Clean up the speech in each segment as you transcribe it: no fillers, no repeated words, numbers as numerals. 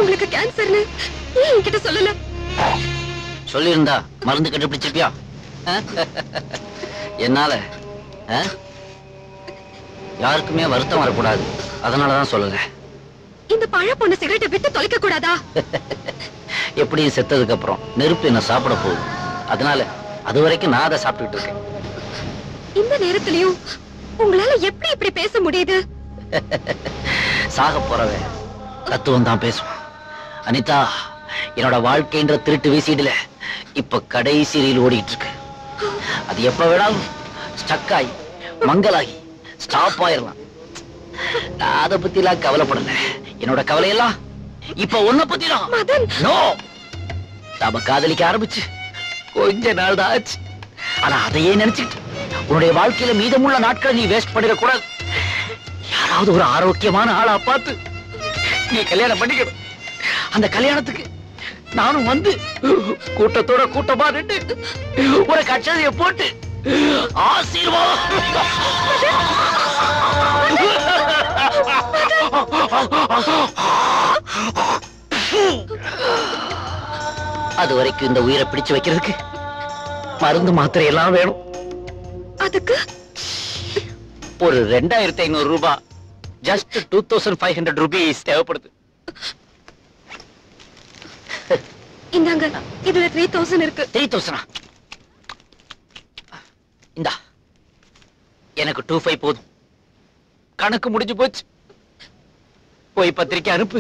உங்களுக்கு கேன்சர்னு ஏன் என்கிட்ட சொல்லல? சொல்லியிருந்தா மருந்து கண்டுபிடிச்சிருப்பியா? என்னால யாருக்குமே வருத்தம் வரக்கூடாது, அதனாலதான் சொல்லல. இந்த பழ பொண்ணு சிகரெட்டை விட்டு தொலைக்க கூடாதா? எப்படியும் செத்ததுக்கு அப்புறம் நெருப்பு என்ன சாப்பிட போகுது, அதனால அது வரைக்கும் நான் அதை சாப்பிட்டுட்டு இருக்கேன். இந்த நேரத்திலயும் உங்களால எப்படி இப்படி பேச முடியுது? சாக போறவன் தத்துவம் தான் பேசும். அனிதா, என்னோட வாழ்க்கைன்ற திருட்டு வீசிடுல இப்ப கடைசி ரீல் ஓடிட்டு இருக்கு. அது எப்ப வேணாலும் ஸ்டக் ஆகி மங்கலாகி ஸ்டாப் ஆயிரலாம். நான் அதை பத்தி எல்லாம் கவலைப்படல. என்னோட கவலையெல்லாம் இப்ப உன்னை பத்தி தான். நோ, நாம காதலிக்க ஆரம்பிச்சு கொஞ்ச நாள் தான் ஆச்சு. ஆனா அதையே நினைச்சுட்டு உன்னுடைய வாழ்க்கையில மீதமுள்ள நாட்களை நீ வேஸ்ட் பண்ணிட கூடாது. யாராவது ஒரு ஆரோக்கியமான ஆளா பார்த்து நீ கல்யாணம் பண்ணிக்கணும். அந்த கல்யாணத்துக்கு நானும் வந்து கூட்டத்தோட கூட்டமா நின்று ஒரு கட்சதைய போட்டு ஆசீர்வாதம். அது வரைக்கும் இந்த உயிரை பிடிச்சு வைக்கிறதுக்கு மருந்து மாத்திரை எல்லாம் வேணும். அதுக்கு ஒரு 2500 ரூபாய், ஜஸ்ட் 2500 rupees தேவைப்படுது. இந்தாங்க, இதுல 3000 இருக்கு. 3000? இந்தா, எனக்கு 25 போதும். கணக்கு முடிஞ்சு போச்சு. போய் பத்திரிக்கை அனுப்பு.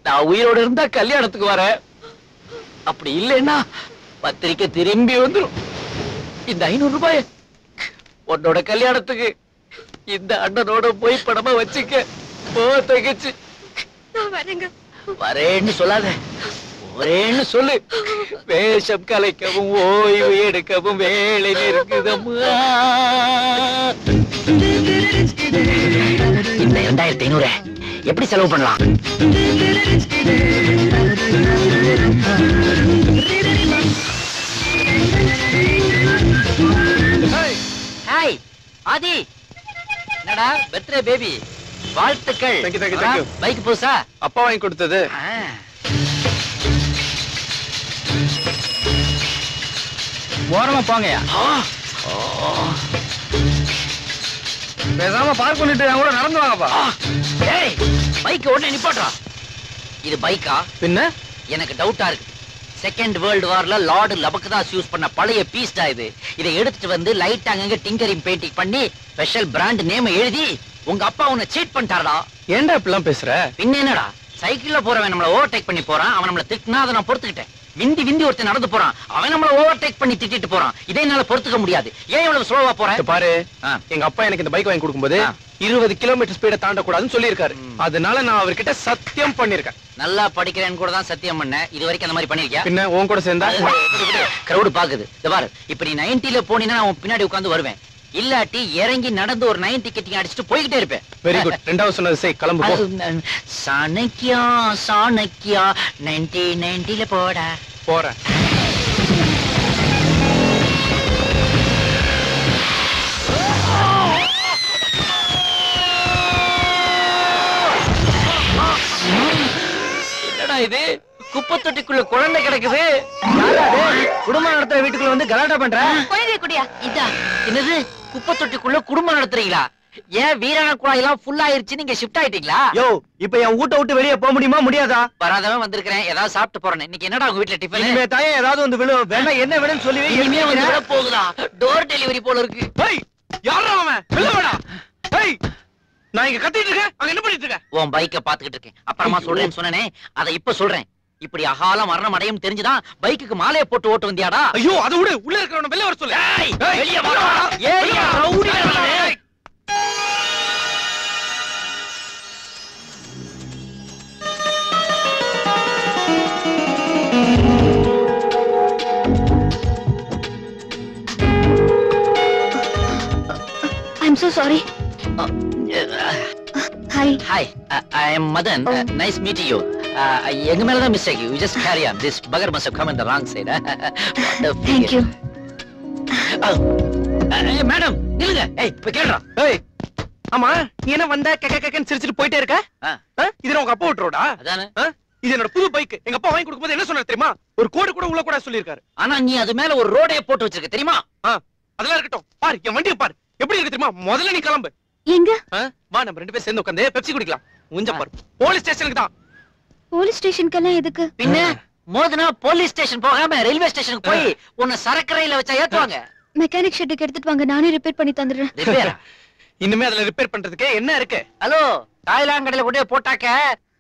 நான் உயிரோடு இருந்தா கல்யாணத்துக்கு வர, அப்படி இல்லைன்னா பத்திரிக்கை திரும்பி வந்துடும். இந்த 500 ரூபாய் உன்னோட கல்யாணத்துக்கு இந்த அண்ணனோட போய் படமா வச்சுக்க. போ தகச்சு. வரேன்னு சொல்லாத, ஒரேன்னு சொல்லு. வேஷம் கலைக்கவும் ஓய்வு எடுக்கவும் வேலை இருக்குதம்மா. இந்த 2500 எப்படி செலவு பண்ணலாம்? ஹாய் ஆதி, என்னடா பர்த்டே பேபி, வாழ்த்துக்கள். பைக் புதுசா? அப்பா வாங்கி கொடுத்தது. ஓரமா போங்கயா. பேசாம பார்க் பண்ணிட்டு கூட நடந்து வாங்கப்பா. பைக் உடனே நிப்பாட்றா. இது பைக்கா? பின்ன எனக்கு டவுட்டா இருக்கு. செகண்ட் வேர்ல்டு வார்ல லார்டு லபக்தாஸ் யூஸ் பண்ண பழைய பீஸ்டா இது. இதை எடுத்துட்டு வந்து லைட் அங்கங்க டிங்கரிங் பெயிண்டிங் பண்ணி ஸ்பெஷல் பிராண்ட் நேம் எழுதி உங்க அப்பா உன்னை சீட் பண்ணிட்டாரா? ஏன்டா இப்படிலாம் பேசுற? பின்ன என்னடா, சைக்கிள்ல போறவன் நம்மள ஓவர்டேக் பண்ணி போறான், அவன் நம்மள திட்டினா அதை நான் பொறுத்துக்கிட்டேன். விந்தி விந்தி ஒருத்தன் நடந்து போறான், அவன் நம்மள ஓவர்டேக் பண்ணி திட்டிட்டு போறான். இதை என்னால பொறுத்துக்க முடியாது. ஏன் இவ்வளவு ஸ்லோவா போறேன் பாரு. எங்க அப்பா எனக்கு இந்த பைக் வாங்கி கொடுக்கும்போது 20 கிலோமீட்டர் ஸ்பீட தாண்டக்கூடாதுன்னு சொல்லியிருக்காரு. அதனால நான் அவர்கிட்ட சத்தியம் பண்ணிருக்கேன். நல்லா படிக்கிறேன்னு கூட தான் சத்தியம் பண்ண. இது வரைக்கும் அந்த மாதிரி பண்ணிருக்கியா? பின்ன உன் கூட சேர்ந்தா கிரௌட் பாக்குது. இந்த பாரு, இப்ப நீ 90ல போனீங்கன்னா நான் பின்னாடி உட்கார்ந்து வருவேன். இல்லாட்டி இறங்கி நடந்து ஒரு 90 டிக்கெட்டிங் அடிச்சுட்டு போய்கிட்டே இருப்பேன். Very good. ரெண்டாவது சொன்னது செய், கிளம்பு. சாணக்கியா சாணக்கியா 90ல போடா. போறேன். என்னடா இது, குப்பை தொட்டிக்குள்ள குழந்தை கிடக்குது. குடும்பம் நடத்துற வீட்டுக்குள்ள வந்து கலாட்டா பண்ற. என்னது, குப்பை தொட்டிக்குள்ள குடும்பம் நடத்துறீங்களா? ஏன் வீரான குழாயெல்லாம் ஃபுல் ஆயிருச்சு, நீங்க ஷிஃப்ட் ஆயிட்டீங்களா? யோ, இப்ப என் வீட்டை விட்டு வெளியே போக முடியுமா முடியாதா? வராதவன் வந்திருக்கிறேன், ஏதாவது சாப்பிட்டு போறேன். இன்னைக்கு என்னடா உங்க வீட்டுல டிஃபன்? இனிமே தாயே ஏதாவது வந்து விழும். வேண்டாம், என்ன வேணும்னு சொல்லி இனிமே வந்து விட போகுதா? டோர் டெலிவரி போல இருக்கு. யாரா அவன்? வில்லவடா. நான் இங்க கத்திட்டு இருக்கேன், அங்க என்ன பண்ணிட்டு இருக்க? உன் பைக்க பாத்துக்கிட்டு இருக்கேன். அப்புறமா சொல்றேன்னு சொன்னனே, அதை இப்ப சொல்றேன். இப்படி அகால மரணம் அடையும் தெரிஞ்சுதான் பைக்குக்கு மாலையை போட்டு ஓட்டு வந்தியாடா? ஐயோ, அதை விட உள்ள இருக்கிறவன வெளிய வர சொல்லு. வெளிய வாடா. ஏய் rowdy வரலே. I'm so sorry. Hi. Hi, I am Madan. Nice meeting you. எங்க மேல தான் mistake. You just carry on. This bugger must have come on the wrong side. Thank you. Madam நில்லுங்க. ஏய் போய் கேளுடா. ஏய் ஆமா நீ என்ன வந்த கேக்கன்னு சிரிச்சிட்டு போயிட்டே இருக்க? இது உங்க அப்பா விட்டுறோடா? அதானே. இது என்னோட புது பைக். எங்க அப்பா வாங்கி கொடுக்கும்போது என்ன சொன்னாரு தெரியுமா? ஒரு கோடு கூட உள்ள கூட சொல்லிருக்காரு. ஆனா நீ அது மேல ஒரு ரோடே போட்டு வச்சிருக்க தெரியுமா? அதெல்லாம் இருக்கட்டும். பாரு என் வண்டியை பாரு எப்படி இருக்கு தெரியுமா? முதல்ல நீ கிளம்பு. எங்க? வா நம்ம 2 பேரும் சேர்ந்து உட்கார்ந்து பெப்சி குடிக்கலாம். உஞ்ச பாரு. போலீஸ் ஸ்டேஷனுக்கு தான். போலீஸ் ஸ்டேஷனுக்கெல்லாம் எதுக்கு? பின்ன மோதுனா போலீஸ் ஸ்டேஷன் போகாம ரயில்வே ஸ்டேஷனுக்கு போய் உன்னை சரக்கு ரயில வச்சா ஏத்துவாங்க. மெக்கானிக் ஷெட்டுக்கு எடுத்துட்டு வாங்க, நானே ரிப்பேர் பண்ணி தந்துடுறேன். ரிப்பேரா? இனிமே அதுல ரிப்பேர் பண்றதுக்கு என்ன இருக்கு? ஹலோ, தாய்லாங்கடையில கொண்டு போய் போட்டாக்க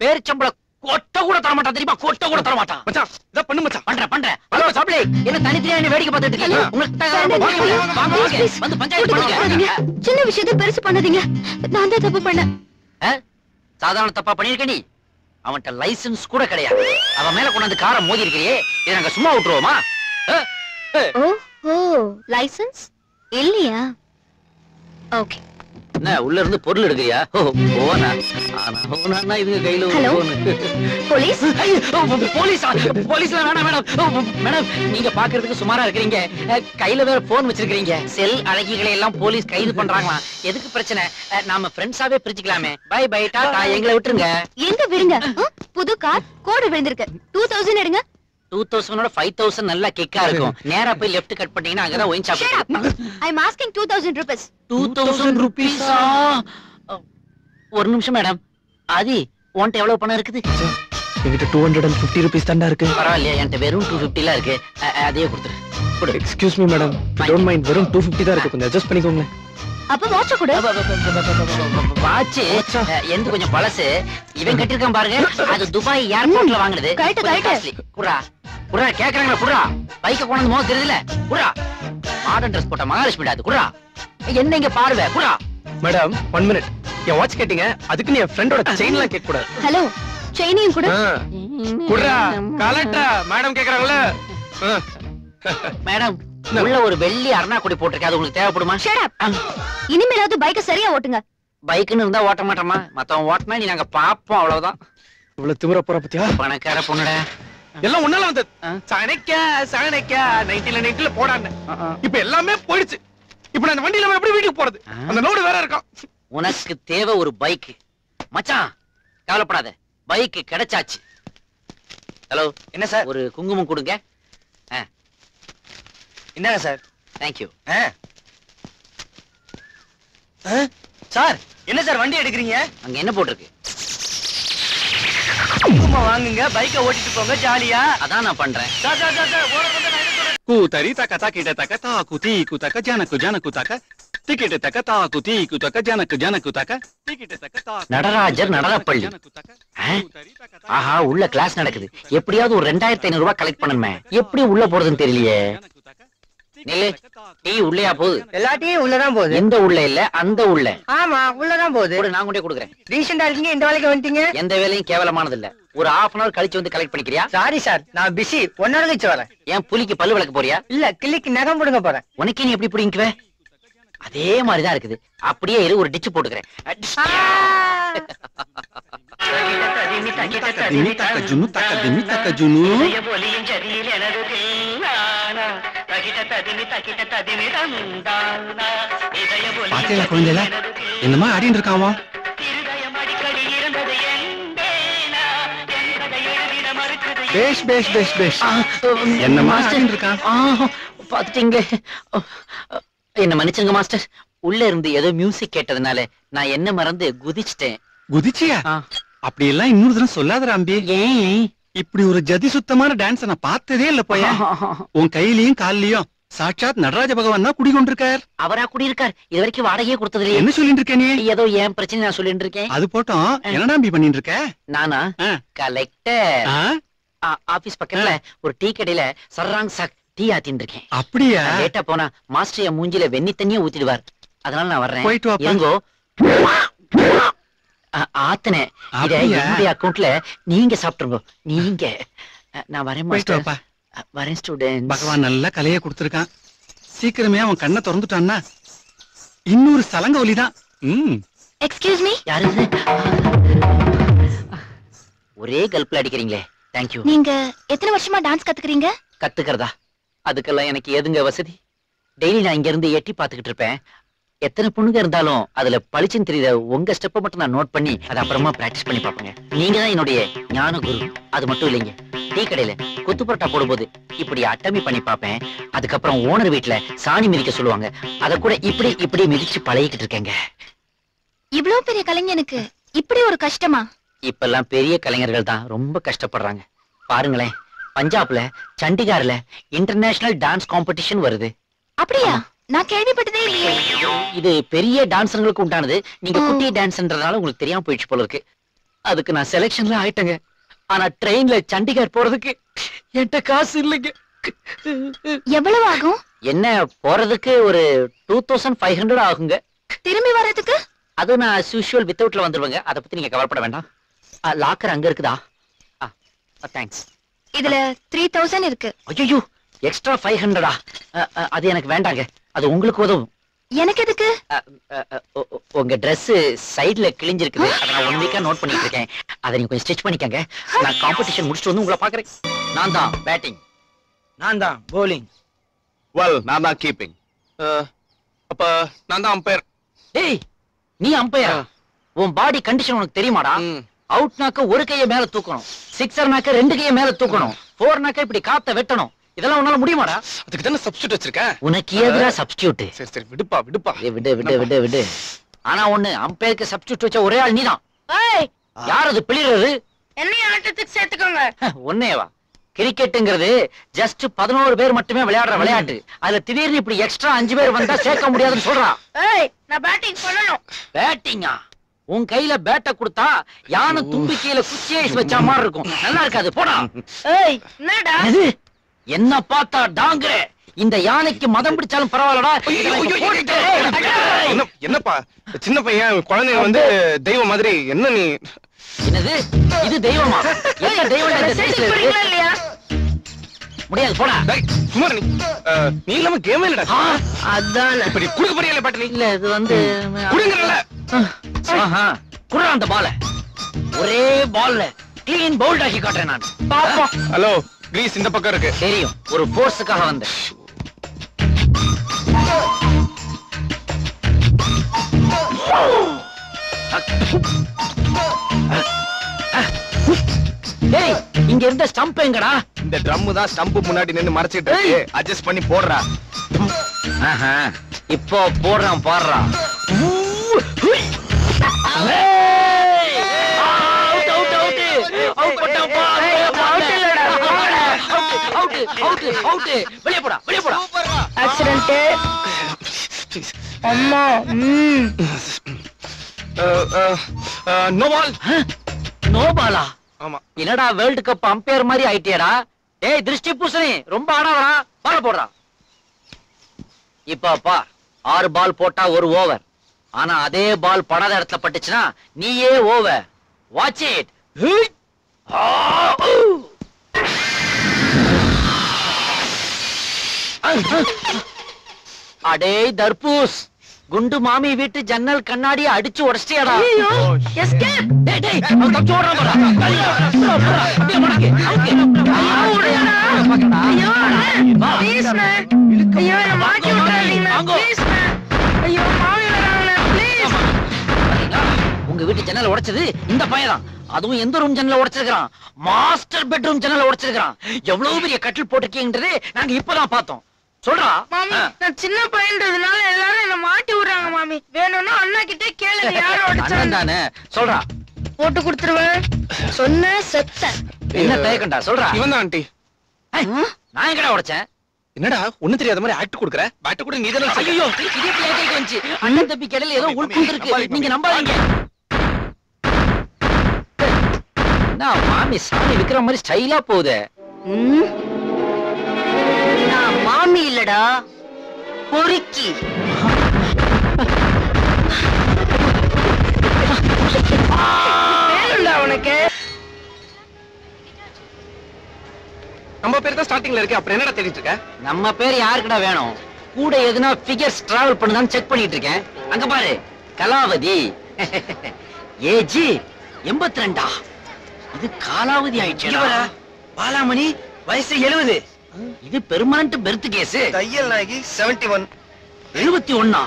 பேரிச்சம்பள கொட்ட கூட தர மாட்டான் தெரியுமா? கொட்ட கூட தர மாட்டான். மச்சான் இத பண்ணு மச்சான். பண்றேன். ஹலோ சப்ளை, என்ன தனித்தனியா என்ன வேடிக்கை பார்த்துட்டு இருக்கீங்க? உங்களுக்கு வாங்க வந்து பஞ்சாயத்து பண்ணுங்க. சின்ன விஷயத்தை பெருசு பண்ணாதீங்க. நான் தான் தப்பு பண்ணேன். சாதாரண தப்பா பண்ணிருக்க நீ? அவன்கிட்ட லைசென்ஸ் கூட கிடையாது. அவன் மேல கொண்டு வந்து காரை மோதி இருக்கிறியே, இதை நாங்க சும்மா விட்டுருவோமா? ஓ லைசென்ஸ் இல்லையா? ஓகே. என்ன உள்ள இருந்து பொருள் எடுக்கிறியா? போனா ஆனா இதுங்க கையில ஹலோ போலீஸ். போலீஸ்ல வேணாம் மேடம். மேடம் நீங்க பாக்குறதுக்கு சுமாரா இருக்கிறீங்க, கையில வேற போன் வச்சிருக்கீங்க. செல் அழகிகளை எல்லாம் போலீஸ் கைது பண்றாங்களா? எதுக்கு பிரச்சனை? நாம ஃப்ரெண்ட்ஸாவே பிரிச்சுக்கலாமே. பை பை டாடா, எங்களை விட்டுருங்க. எங்க விடுங்க? புது கார் கோடு விழுந்திருக்கு. 2000 எடுங்க. 2000 5000 நல்லா கிக்கா இருக்கும். நேரா போய் லெஃப்ட் கட் பண்ணீங்கன்னா அங்கதான் wine shop. I am asking 2000 rupees. 2000 rupees-ஆ? ஒரு நிமிஷம் மேடம். ஆதி உன்கிட்ட எவ்வளவு பணம் இருக்குது? என்கிட்ட 250 rupees தான்டா இருக்கு. பரவாயில்லையா, என்கிட்ட வெறும் 250 தான் இருக்கு. அதையே கொடுத்துரு. Excuse me madam, don't mind. வெறும் 250 தான் இருக்கு, கொஞ்சம் அட்ஜஸ்ட் பண்ணிக்கோங்க. அப்ப வாட்ச் கொடு. வாட்ச் எந்த கொஞ்சம் பழசு. இவன் கட்டிருக்கான் பாருங்க, அது துபாய் ஏர்போர்ட்ல வாங்குனது. குறா குறா கேக்குறாங்களா? குறா பைக்க கொண்டு மோத தெரியுதுல? குறா மாடர்ன் ட்ரெஸ் போட்ட மகாலட்சுமி அது. குறா என்ன இங்க பாருவே? குறா. Madam 1 minute. என் வாட்ச் கேட்டீங்க, அதுக்கு நீ என் ஃப்ரெண்டோட செயின்லாம் கேட்க கூடாது. ஹலோ செயினையும் கொடு. குறா கலட்டா மேடம் கேக்குறாங்களே. மேடம் உள்ள ஒரு வெள்ளி அருணாக்குடி போட்டிருக்கு, அது உங்களுக்கு தேவைப்படுமா? Shut up. இனிமேலாவது பைக்க சரியா ஓட்டுங்க. பைக்குன்னு இருந்தா ஓட்ட மாட்டோமா? மத்தவன் ஓட்டினா நீ நாங்க பாப்போம், அவ்வளவுதான். இவ்வளவு திமிர போற பத்தியா? பணக்கார பொண்ணுடா. எல்லாம் ஒன்னால வந்தது. சனைக்கா 90ல போடான்னு. இப்ப எல்லாமே போயிடுச்சு. இப்ப நான் அந்த வண்டியில எப்படி வீட்டுக்கு போறது? அந்த லோடு வேற இருக்கான். உனக்கு தேவை ஒரு பைக் மச்சான், கவலைப்படாத, பைக் கிடைச்சாச்சு. ஹலோ என்ன சார்? ஒரு குங்குமம் கொடுங்க. என்னங்க சார்? தேங்க்யூ. சார் என்ன சார் வண்டி எடுக்கிறீங்க? அங்க என்ன போட்டிருக்கு? குங்குமம் வாங்குங்க, பைக்கை ஓட்டிட்டு போங்க ஜாலியா. அதான் நான் பண்றேன். சார் சார் சார் சார் ஓட வந்து நான் என்ன சொல்றேன்? கூதரி தக்க தக்கிட்ட தக்க தாக்கு தீக்கு தக்க ஜனக்கு ஜனக்கு தக்க டிக்கெட் தக்க தாக்கு தீக்கு தக்க ஜனக்கு ஜனக்கு தக்க டிக்கெட் தக்க தாக்கு. நடராஜர் நடனப்பள்ளி. ஆஹா, உள்ள கிளாஸ் நடக்குது. எப்படியாவது ஒரு 2500 ரூபாய் கலெக்ட் பண்ணணுமே. எப்படி உள்ள போறதுன்னு தெரியலையே. நில்லு, டீ உள்ளேயா போகுது? எல்லாத்தையும் உள்ளதான் போகுது. எந்த உள்ள இல்ல, அந்த உள்ள. ஆமா உள்ளதான் போகுது. நான் கொண்டே கொடுக்குறேன். ரீசெண்டா இருக்கீங்க, இந்த வேலைக்கு வந்துட்டீங்க. எந்த வேலையும் கேவலமானது இல்ல. ஒரு 1/2 hour கழிச்சு வந்து கலெக்ட் பண்ணிக்கிறியா? சாரி சார், நான் பிஸி. 1 hour கழிச்சு வரேன். ஏன் புலிக்கு பல்லு விளக்க போறியா? இல்ல கிளிக்கு நகம் புடுங்க போறேன். உனக்கே நீ எப்படி புடிங்குவே? அதே மாதிரிதான் இருக்குது. அப்படியே இரு, ஒரு டிச்சு போட்டுக்கிறேன். பாத்தியா குழந்தைல என்னமா ஆடிட்டு இருக்காமா? பேஷ் பேஷ் பேஷ் பேஷ். என்னமா ஆடிட்டு இருக்கான்? பாத்துட்டீங்களே. என்ன மன்னிச்சுங்க மாஸ்டர். உள்ள இருந்து ஏதோ மியூசிக் கேட்டதுனால நான் என்ன மறந்து குதிச்சிட்டேன். குதிச்சியா? அப்படி எல்லாம் இன்னொரு தினம் சொல்லாத அம்பி. ஏன் இப்படி ஒரு ஜதி சுத்தமான டான்ஸ் நான் பார்த்ததே இல்ல போய. உன் கையிலயும் கால்லயும் சாட்சாத் நடராஜ பகவான் தான் குடிக்கொண்டிருக்கார். அவரா குடியிருக்கார். இது வரைக்கும் வாடகையே கொடுத்தது என்ன சொல்லிட்டு இருக்க நீ? ஏதோ ஏன் பிரச்சனை நான் சொல்லிட்டு இருக்கேன். அது போட்டோம். என்னடா அம்பி பண்ணிட்டு இருக்க? நானா கலெக்டர். ஆபீஸ் பக்கத்துல ஒரு டீ கடையில சர்ராங் சாக் டீ ஆத்தின்னு இருக்கேன். அப்படியா? லேட்டா போனா மாஸ்டர் என் மூஞ்சில வெண்ணி தண்ணியே ஊத்திடுவார். அதனால நான் வர்றேன். போயிட்டு வாப்பா. எங்கோ ஆத்தனே. இத என்னுடைய அக்கவுண்ட்ல நீங்க சாப்பிட்டுருங்க. நீங்க நான் வரேன் மாஸ்டர். வரேன் ஸ்டூடெண்ட். பகவான் நல்ல கலையை கொடுத்திருக்கான். சீக்கிரமே அவன் கண்ணை திறந்துட்டான்னா இன்னொரு சலங்க ஒலிதான். Excuse me. யாரு இது? ஒரே கல்ப்ல அடிக்கிறீங்களே. தேங்க்யூ. நீங்க எத்தனை வருஷமா டான்ஸ் கத்துக்கிறீங்க? கத்துக்கிறதா? அதுக்கெல்லாம் எனக்கு எதுங்க வசதி? டெய்லி நான் இங்க இருந்து எட்டி பாத்துக்கிட்டு இருப்பேன். எத்தனை பொண்ணுங்க இருந்தாலும் அதுல பளிச்சுன்னு தெரியுத உங்க ஸ்டெப்பை மட்டும் நான் நோட் பண்ணி அதை அப்புறமா பிராக்டிஸ் பண்ணி பார்ப்பேங்க. நீங்க தான் என்னுடைய ஞான குரு. அது மட்டும் இல்லைங்க, டீ கடையில கொத்து பரோட்டா போடும்போது இப்படி அட்டமி பண்ணி பார்ப்பேன். அதுக்கப்புறம் ஓனர் வீட்டுல சாணி மிதிக்க சொல்லுவாங்க, அத கூட இப்படி இப்படி மிதிச்சு பழகிக்கிட்டு இருக்கேங்க. இவ்வளவு பெரிய கலைஞனுக்கு இப்படி ஒரு கஷ்டமா? இப்பெல்லாம் பெரிய கலைஞர்கள் தான் ரொம்ப கஷ்டப்படுறாங்க. பாருங்களேன், பஞ்சாப்ல சண்டிகார்ல இன்டர்நேஷனல் டான்ஸ் காம்படிஷன் வருது. அப்படியா? நான் கேள்விப்பட்டதே இல்லையே. இது பெரிய டான்சர்களுக்கு உண்டானது. நீங்க குட்டி டான்ஸ்ன்றதால உங்களுக்கு தெரியாம போயிடுச்சு போல இருக்கு. அதுக்கு நான் செலக்ஷன்ல ஆயிட்டேங்க. ஆனா ட்ரெயின்ல சண்டிகார் போறதுக்கு என்கிட்ட காசு இல்லைங்க. எவ்வளவு ஆகும்? என்ன போறதுக்கு ஒரு 2500 ஆகுங்க. திரும்பி வர்றதுக்கு? அது நான் as usual வித்தவுட்ல வந்துருவேங்க. அதை பத்தி நீங்க கவலைப்பட வேண்டாம். லாக்கர் அங்க இருக்குதா? தேங்க்ஸ். இதுல 3000 இருக்கு. ஐயோ, எக்ஸ்ட்ரா 500. அது எனக்கு வேண்டாங்க. அது உங்களுக்கு உதவும். எனக்கு எதுக்கு? உங்க Dress சைடுல கிழிஞ்சிருக்குது. அதை நான் 1 வீக்கா நோட் பண்ணிட்டு இருக்கேன். அதை நீங்க கொஞ்சம் ஸ்டிச் பண்ணிக்கங்க. நான் காம்படிஷன் முடிச்சிட்டு வந்து உங்களை பாக்குறேன். நான் தான் பேட்டிங். நான் தான் bowling. வெல், நான் தான் கீப்பிங். அப்ப நான் தான் அம்பையர். டேய், நீ அம்பையரா? உன் பாடி கண்டிஷன் உனக்கு தெரியுமாடா? அவுட்னாக்க ஒரு கையை மேல தூக்கணும், சிக்ஸர்னாக்க 2 கையை மேல தூக்கணும், 4னாக்க இப்படி காத்த வெட்டணும். இதெல்லாம் உன்னால முடியுமாடா? அதுக்கு தானே சப்ஸ்டிட்யூட் வச்சிருக்கேன். உனக்கு எதுடா சப்ஸ்டிட்யூட்? சரி சரி, விடுப்பா விடுப்பா. விடு விடு விடு விடு. ஆனா ஒண்ணு, அம்பையருக்கு சப்ஸ்டிட்யூட் வச்ச ஒரே ஆள் நீதான். யார் அது பிளிறது? என்னைய ஆட்டத்துக்கு சேர்த்துக்கோங்க. ஒன்னேவா? கிரிக்கெட்டுங்கிறது ஜஸ்ட் 11 பேர் மட்டுமே விளையாடுற விளையாட்டு. அதுல திடீர்னு இப்படி எக்ஸ்ட்ரா 5 பேர் வந்தா சேர்க்க முடியாதுன்னு சொல்றான். நான் பேட்டிங் பண்ணணும். பேட்டிங்கா? உன் கையில பேட்டை கொடுத்தா யானை தும்பிக்கையில குச்சியை வச்ச மாதிரி இருக்கும். நல்லா இருக்காது, போடா. என்னடா என்ன பார்த்தா டாங்கற? இந்த யானைக்கு மதம் பிடிச்சாலும் பரவாயில்லடா. என்னப்பா சின்ன பையன் குழந்தைங்க வந்து தெய்வம் மாதிரி என்ன நீ? என்னது இது தெய்வமா? என்ன தெய்வம் இந்த சைஸ்ல இருக்கு? இல்லையா? முடியாது, போடா. சும்மா நீ இல்லாம கேமே இல்லடா. அதான் இப்படி குடுக்க போறியல பேட்டலி. இல்ல, இது வந்து குடுங்கறல. குடுறா அந்த பால. ஒரே பால்ல க்ளீன் பவுல்ட் ஆக்கி காட்டுறேன் நான். பாப்பா. ஹலோ, கிரீஸ் இந்த பக்கம் இருக்கு. தெரியும், ஒரு ஃபோர்ஸுக்காக வந்தேன். டேய், இங்க இருந்த ஸ்டம்ப் எங்கடா? இந்த ட்ரம் தான் ஸ்டம்ப் முன்னாடி நின்னு மறைச்சிட்டு இருக்கு. அட்ஜஸ்ட் பண்ணி போடுறா. இப்போ போடுறான் பாடுறா. வெளியே போடா, வெளியே போடா. ஆக்சிடென்ட். அம்மா. No ball. நோ பாலா? ஆமா. என்னடா வேர்ல்ட் கப் அம்பையர் மாதிரி ஆயிட்டியடா? டேய் திருஷ்டி பூசணி, ரொம்ப ஆடாதடா. பால் போடுறா. இப்ப பா, 6 பால் போட்டா 1 ஓவர். ஆனா அதே பால் படாத இடத்துல பட்டுச்சுன்னா நீயே ஓவர். Watch it. அடே தர்பூஸ், குண்டு மாமி வீட்டு ஜன்னல் கண்ணாடியை அடிச்சு உடைச்சிட்டியாடா? எஸ்கேப். டேய் டேய், அவன் தப்பிச்சு ஓடுறான் பாரு. அப்படியே மடக்கு. ஐயோ, ப்ளீஸ் மேன். ஐயோ, என்ன மாட்டி விட்டுறாதீங்க ப்ளீஸ் மேன். ஐயோ, மாமி வராங்க ப்ளீஸ். உங்க வீட்டு ஜன்னல் உடைச்சது இந்த பையன் தான். அதுவும் எந்த ரூம் ஜன்னல உடைச்சிருக்கான்? மாஸ்டர் பெட்ரூம் ஜன்னல உடைச்சிருக்கான். எவ்வளவு பெரிய கட்டில் போட்டிருக்கீங்கன்றது நாங்க இப்பதான் பார்த்தோம். சொல்றா. மாமி, நான் சின்ன பையன்றதுனால எல்லாரும் என்ன மாட்டி விடுறாங்க மாமி. வேணும்னா அண்ணா கிட்ட கேளுங்க யாரோ அடிச்சாங்க தானே. சொல்றா. போட்டு கொடுத்துருவேன். சொன்ன செத்த. என்ன தயக்கண்டா? சொல்றா. இவன் தான் ஆண்டி. நான் எங்கடா உடைச்சேன்? என்னடா ஒண்ணு தெரியாத மாதிரி ஆக்ட் கொடுக்குற? பேட் கூட நீ தான. ஐயோ, இதே பிளேட் வந்துச்சு. அண்ணன் தம்பி கடையில ஏதோ உள்புந்து இருக்கு. நீங்க நம்பாதீங்க. நான் மாமி சாமி விக்கிற மாதிரி ஸ்டைலா போகுது. நான் மாமி இல்லடா, பொறுக்கி. உனக்கு நம்ம பேர் தான் ஸ்டார்டிங்ல இருக்கு. அப்புறம் என்னடா தேடிட்டு இருக்க? நம்ம பேர் யாருக்குடா வேணும்? கூட எதுனா ஃபிகர்ஸ் டிராவல் பண்ணுதான்னு செக் பண்ணிட்டு இருக்கேன். அங்க பாரு, கலாவதி. ஏஜ் 82. இது காலாவதி ஆயிடுச்சு. பாலாமணி வயசு 70. இது பெர்மனன்ட் பெர்த் கேஸ். தையல் நாயகி 71. 71.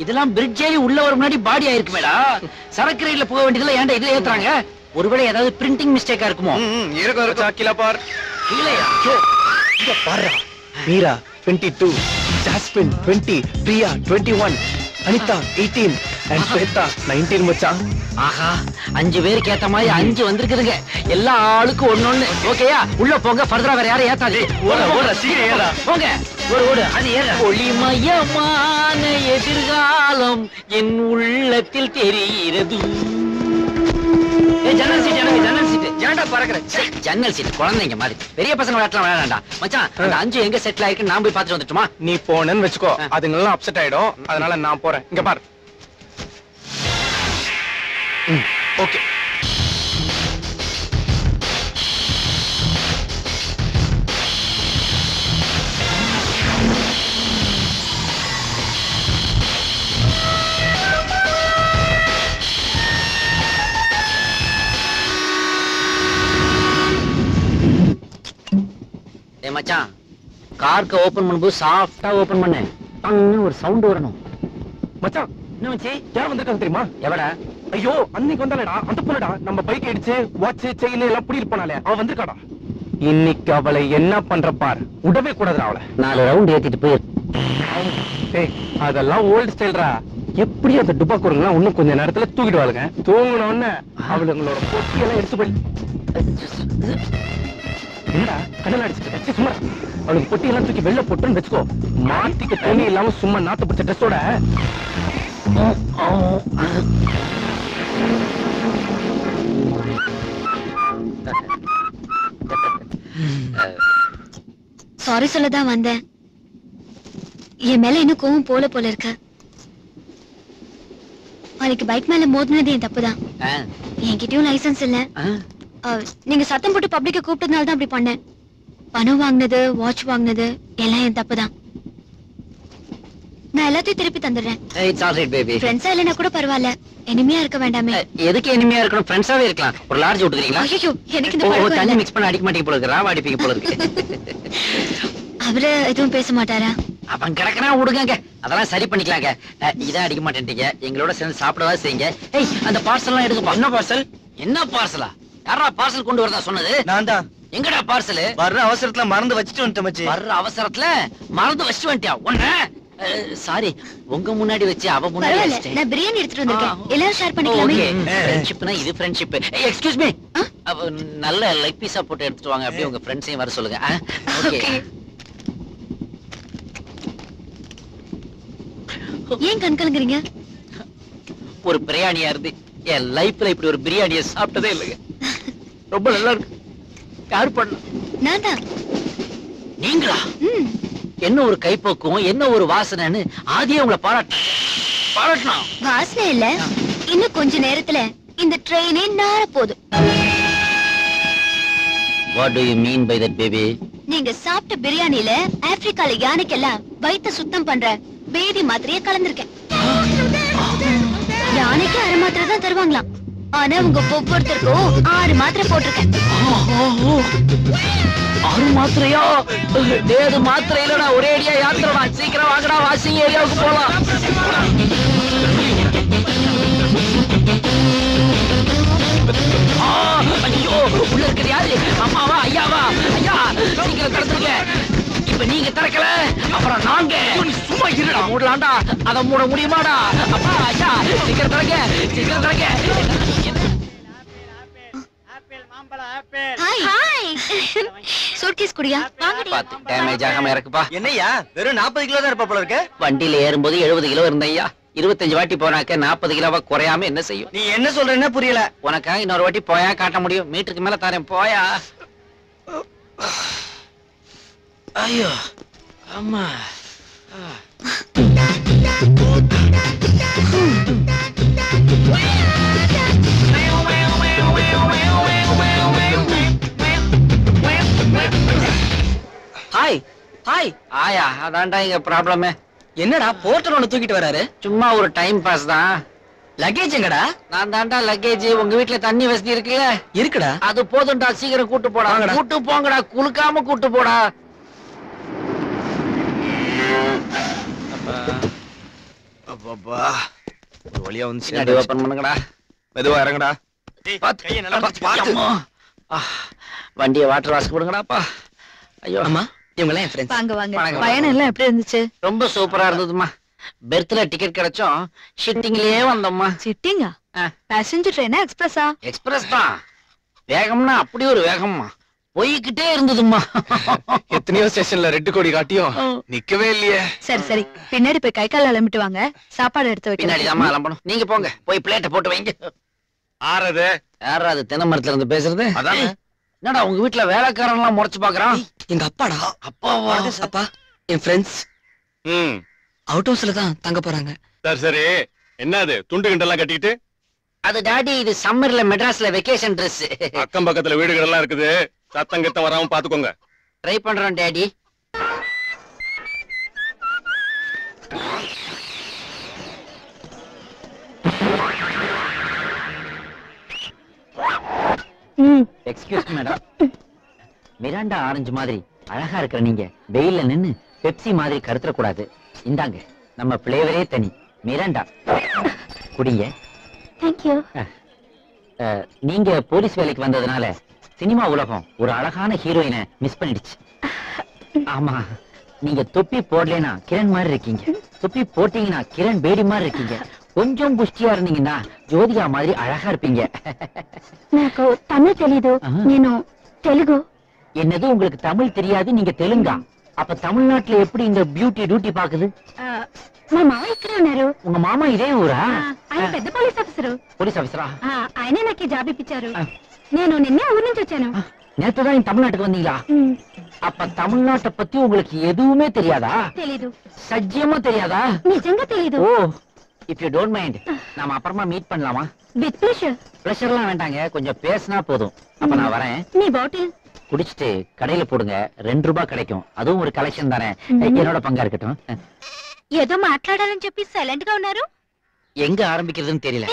இதெல்லாம் பிரிட்ஜ் ஏறி உள்ள வர முன்னாடி பாடி ஆயிருக்குமேடா. சரக்கு ரயில்ல போக வேண்டியதுல ஏன்டா இதுல ஏத்துறாங்க? ஒருவேளை ஏதாவது பிரிண்டிங் மிஸ்டேக்கா இருக்குமோ? இருக்கும் கீழே பார். கீழயா? இங்க பாருடா. மீரா 22, ஜாஸ்மின் 20, பிரியா 21, அனிதா 18 and ஸ்வேதா 19 மச்சான். ஆஹா, 5 பேருக்கு ஏத்த மாதிரி 5 வந்திருக்குதுங்க. எல்லா ஆளுக்கும் ஒண்ணு. ஓகேயா? உள்ள போங்க. ஃபர்தரா வேற யாரும் ஏத்தாது. ஓட சீக்கிரம் ஏறா. போங்க. ஓடு அது ஏற. ஒளிமயமான எதிர்காலம் என் உள்ளத்தில் தெரிகிறது. ஜன்னல் சீட் ஏன்டா பறக்குற? ஜன்னல் சீட் குழந்தைங்க மாதிரி. பெரிய பசங்க விளையாடலாம் விளையாடா மச்சான். அந்த 5 எங்க செட்டில் ஆயிருக்கு நான் போய் பார்த்துட்டு வந்துட்டுமா? நீ போனேன்னு வெச்சுக்கோ, அதுங்கெல்லாம் அப்செட் ஆயிடும். அதனால நான் போறேன். இங்க பாரு. ஓகே. மச்சான், கார்க்க ஓபன் பண்ணும்போது சாஃப்டா ஓபன் பண்ணு. ஒரு சவுண்ட் வரணும். மச்சான், என்ன மச்சி? யார் வந்திருக்காங்க தெரியுமா? எவடா? ஐயோ, அன்னைக்கு வந்தாலடா அந்த பொண்ணுடா. நம்ம பைக் அடிச்சு வாட்ச் செயின் எல்லாம் புடிட்டு போனாலே அவ வந்திருக்காடா. இன்னைக்கு அவளை என்ன பண்ற பார். விடவே கூடாதுடா அவளை. 4 ரவுண்ட் ஏத்திட்டு போய். ஏய், அதெல்லாம் ஓல்ட் ஸ்டைல்ரா. எப்படி அந்த டுபாக்கூருங்கலாம் இன்னும் கொஞ்ச நேரத்துல தூக்கிடுவாளுங்க. தூங்கின உடனே அவளுங்களோட பொட்டியெல்லாம் எடுத்து போய். என்னடா கடல் அடிச்சுட்டு சும்மா அவளுக்கு பொட்டியெல்லாம் தூக்கி வெளில போட்டுன்னு வச்சுக்கோ. மாட்டிக்கு துணி இல்லாம சும்மா நாத்து பிடிச்ச ட்ரெஸ்ஸோட. சாரி சொல்லதான் வந்தேன். என் மேல இன்னும் கோவம் போல இருக்கு. நாளைக்கு பைக் மேல மோதினது என் தப்புதான். என்கிட்டயும் லைசன்ஸ் இல்ல. நீங்க சத்தம் போட்டு பப்ளிக்க கூப்பிட்டதுனால தான் அப்படி பண்ணேன். பணம் வாங்கினது, வாட்ச் வாங்கினது எல்லாம் என் தப்புதான். நான் எல்லாத்தையும் திருப்பி தந்துடுறேன். It's all right baby. ஃப்ரெண்ட்ஸா இல்லனா கூட பரவாயில்ல, எனிமியா இருக்க வேண்டாமே. எதுக்கு எனிமியா இருக்கணும்? ஃப்ரெண்ட்ஸாவே இருக்கலாம். ஒரு லார்ஜ் விட்டுக்கிறீங்களா? ஐயோ, எனக்கு இந்த ஓ, பழக்கம் தண்ணி இல்ல. மிக்ஸ் பண்ண அடிக்க மாட்டீங்க போல இருக்கு. ராவ அடிப்பீங்க போல இருக்கு. அவரு எதுவும் பேச மாட்டாரா? அவன் கிடக்குறான், விடுங்க. அதெல்லாம் சரி பண்ணிக்கலாங்க. இதான் அடிக்க மாட்டேன்றீங்க. எங்களோட சேர்ந்து சாப்பிடவா செய்யுங்க. ஏய், அந்த பார்சல் எல்லாம் எடுக்கப்பா. என்ன பார்சல்? என்ன பார்சலா? யாரா பார்சல் கொண்டு வரதா சொன்னது? நான் தான். எங்கடா பார்சல்? வர்ற அவசரத்துல மறந்து வச்சுட்டு வந்துட்டேன் மச்சி. வர்ற அவசரத்துல மறந்து வச்சுட்டு வந்துட்டியா? ஒண்ணு சாரி, உங்க முன்னாடி வச்சு அவ முன்னாடி பரவாயில்ல, வச்சிட்டேன். நான் பிரியாணி எடுத்துட்டு வந்திருக்கேன். எல்லாரும் ஷேர் பண்ணிக்கலாமே. ஃப்ரெண்ட்ஷிப்னா இது ஃப்ரெண்ட்ஷிப். எக்ஸ்கியூஸ் மீ, நல்ல லெக் பீஸா போட்டு எடுத்துட்டு வாங்க. அப்படியே உங்க ஃப்ரெண்ட்ஸையும் வர சொல்லுங்க. ஓகே. ஏன் கண் கலங்குறீங்க? ஒரு பிரியாணியா இருந்து என் லைஃப்ல இப்படி ஒரு பிரியாணியை சாப்பிட்டதே இல்லைங்க. ரொம்ப நல்லா இருக்கு. யார் பண்ண? நான் தான். நீங்களா? என்ன ஒரு கைப்போக்கும், என்ன ஒரு வாசனைன்னு ஆதியே உங்களை பாராட்டணும். வாசனை இல்ல, இன்னும் கொஞ்ச நேரத்துல இந்த ட்ரெயினே நார போகுது. What do you mean by that, baby? நீங்க சாப்பிட்ட பிரியாணில ஆப்பிரிக்கால யானைக்கெல்லாம் வயித்த சுத்தம் பண்ற பேதி மாத்திரையே கலந்திருக்கேன். யானைக்கு 1/2 மாத்திரை தான் தருவாங்களாம். ஆனா உங்க ஒவ்வொருத்தருக்கும் 6 மாத்திரை போட்டிருக்கேன். 6 மாத்திரையா? ஏது மாத்திரையில நான் ஒரே அடியா யாத்திரமா. சீக்கிரம் வாங்கடா, வாஷிங் ஏரியாவுக்கு போலாம். ஐயோ, உள்ள இருக்கிறது யாரு? அம்மாவா ஐயாவா? ஐயா, சீக்கிரம் திறந்துருங்க. இப்ப நீங்க திறக்கல, அப்புறம் நாங்க. சும்மா இருடா. மூடலாண்டா. அதை மூட முடியுமாடா? அப்பா ஐயா, சீக்கிரம் திறக்க, சீக்கிரம் திறக்க. Hi hi. சூட்கேஸ் குடியா? வாங்கடி. பாத்து டேமேஜ் ஆகாம இறக்குப்பா. என்னய்யா, வெறும் 40 கிலோ தான் இருப்ப போல இருக்க. வண்டியில ஏறும்போது 70 கிலோ இருந்தையா. 25 வாட்டி போனாக்க 40 கிலோவா குறையாம என்ன செய்யும்? நீ என்ன சொல்றேன்னு புரியல. உனக்கா இன்னொரு வாட்டி போயா காட்ட முடியும்? மீட்டருக்கு மேல தரேன், போயா. ஐயோ அம்மா. Hi hi. ஆயா, அதான்டா இங்க ப்ராப்ளமே. என்னடா போர்ட்டர் ஒண்ணு தூக்கிட்டு வராரு? சும்மா ஒரு டைம் பாஸ் தான். லக்கேஜ் எங்கடா? நான் தான்டா லக்கேஜ். உங்க வீட்டுல தண்ணி வசதி இருக்குல்ல? இருக்குடா. அது போதும்டா, சீக்கிரம் கூட்டு போடா. வாங்கடா. கூட்டு போங்கடா, குளுக்காம கூட்டு போடா. அப்பா ஒரு வழியா வந்து பின்னாடி ஓபன் பண்ணுங்கடா. மெதுவா இறங்குடா. பாத்து கையை நல்லா பிடிச்சு பாத்து. அம்மா. வண்டியை வாட்டர் வாஷ் கொடுங்கடாப்பா. ஐயோ அம்மா இவங்க எல்லாம் என் ஃப்ரெண்ட்ஸ். வாங்க வாங்க. வணக்கம். பயணம் எல்லாம் எப்படி இருந்துச்சு? ரொம்ப சூப்பரா இருந்ததுமா. பெர்த்ல டிக்கெட் கிடைச்சோம், ஷிட்டிங்லயே வந்தோம்மா. சிட்டிங்கா? ஆ. பேசஞ்சர் ட்ரெயினா எக்ஸ்பிரஸா? எக்ஸ்பிரஸ் தான். வேகம்னா அப்படி ஒரு வேகம்மா, போய்கிட்டே இருந்ததுமா. எத்தனையோ ஸ்டேஷன்ல ரெட் கொடி காட்டியும் நிக்கவே இல்லையே. சரி சரி, பின்னாடி போய் கை கால் அலம்பிட்டு வாங்க, சாப்பாடு எடுத்து பின்னாடி வைக்கிறேன். தான் அலம்பணும். நீங்க போங்க, போய் பிளேட்டை போட்டு வைங்க. ஆறது யாரா அது தென்னை மரத்துல இருந்து பேசுறது? அதாங்க. என்னடா உங்க வீட்டுல வேலைக்காரன் எல்லாம் முறைச்சு பாக்குறான்? எங்க அப்பாடா. அப்பாவா? அப்பா என் ஃப்ரெண்ட்ஸ் ம் அவுட் ஹவுஸ்ல தான் தங்க போறாங்க. சரி சரி, என்னது துண்டு கிண்டெல்லாம் கட்டிக்கிட்டு? அது டாடி, இது சம்மர்ல மெட்ராஸ்ல வெக்கேஷன் ட்ரெஸ். அக்கம் பக்கத்துல வீடுகள் எல்லாம் இருக்குது, சத்தம் கித்தம் வராம பாத்துக்கோங்க. ட்ரை பண்றோம் daddy. Excuse madam, Miranda orange மாதிரி அழகா இருக்கிற நீங்க வெயில்ல நின்னு பெப்சி மாதிரி கருத்துற கூடாது. இந்தாங்க, நம்ம பிளேவரே தனி, மிராண்டா குடிங்க. தேங்க்யூ. நீங்க போலீஸ் வேலைக்கு வந்ததுனால சினிமா உலகம் ஒரு அழகான ஹீரோயினை மிஸ் பண்ணிடுச்சு. ஆமா, நீங்க தொப்பி போடலைன்னா கிரண் மாதிரி இருக்கீங்க, தொப்பி போட்டீங்கன்னா கிரண் பேடி மாதிரி இருக்கீங்க, கொஞ்சம் புஷ்டியா இருந்தீங்கன்னா ஜோதிகா மாதிரி அழகா இருப்பீங்க. నాకు తమిళ తెలీదు, నేను తెలుగు. என்னது உங்களுக்கு தமிழ் தெரியாது, நீங்க தெலுங்கா? அப்ப தமிழ்நாட்டுல எப்படி இந்த பியூட்டி டியூட்டி பாக்குது? మా మామ ఇక్కడే ఉన్నారు. உங்க மாமா இதே ஊரா? ఆయన పెద్ద పోలీస్ ఆఫీసరు. போலீஸ் ஆபீசரா? ఆయనే నాకు జాబ్ ఇప్పించారు. నేను నిన్నే ఊరు నుంచి వచ్చాను. நேத்துதான் இந்த தமிழ்நாட்டுக்கு வந்தீங்களா? அப்ப தமிழ்நாட்டை பத்தி உங்களுக்கு எதுவுமே தெரியாதா? తెలీదు. சத்தியமா தெரியாதா? నిజంగా తెలీదు. ஓ, இஃப் யூ டோன்ட் மைண்ட், நாம அப்புறமா மீட் பண்ணலாமா? With pleasure. பிரஷர்லாம் வேண்டாங்க, கொஞ்சம் பேசினா போதும். அப்ப நான் வரேன். నీ బాటిల్ குடிச்சிட்டு கடையில போடுங்க, 2 ரூபாய் கிடைக்கும், அதுவும் ஒரு கலெக்ஷன் தானே, என்னோட பங்கா இருக்கட்டும். ఏదో మాట్లాడాలని చెప్పి సైలెంట్ గా ఉన్నారు. எங்க ஆரம்பிக்கிறதுன்னு தெரியல.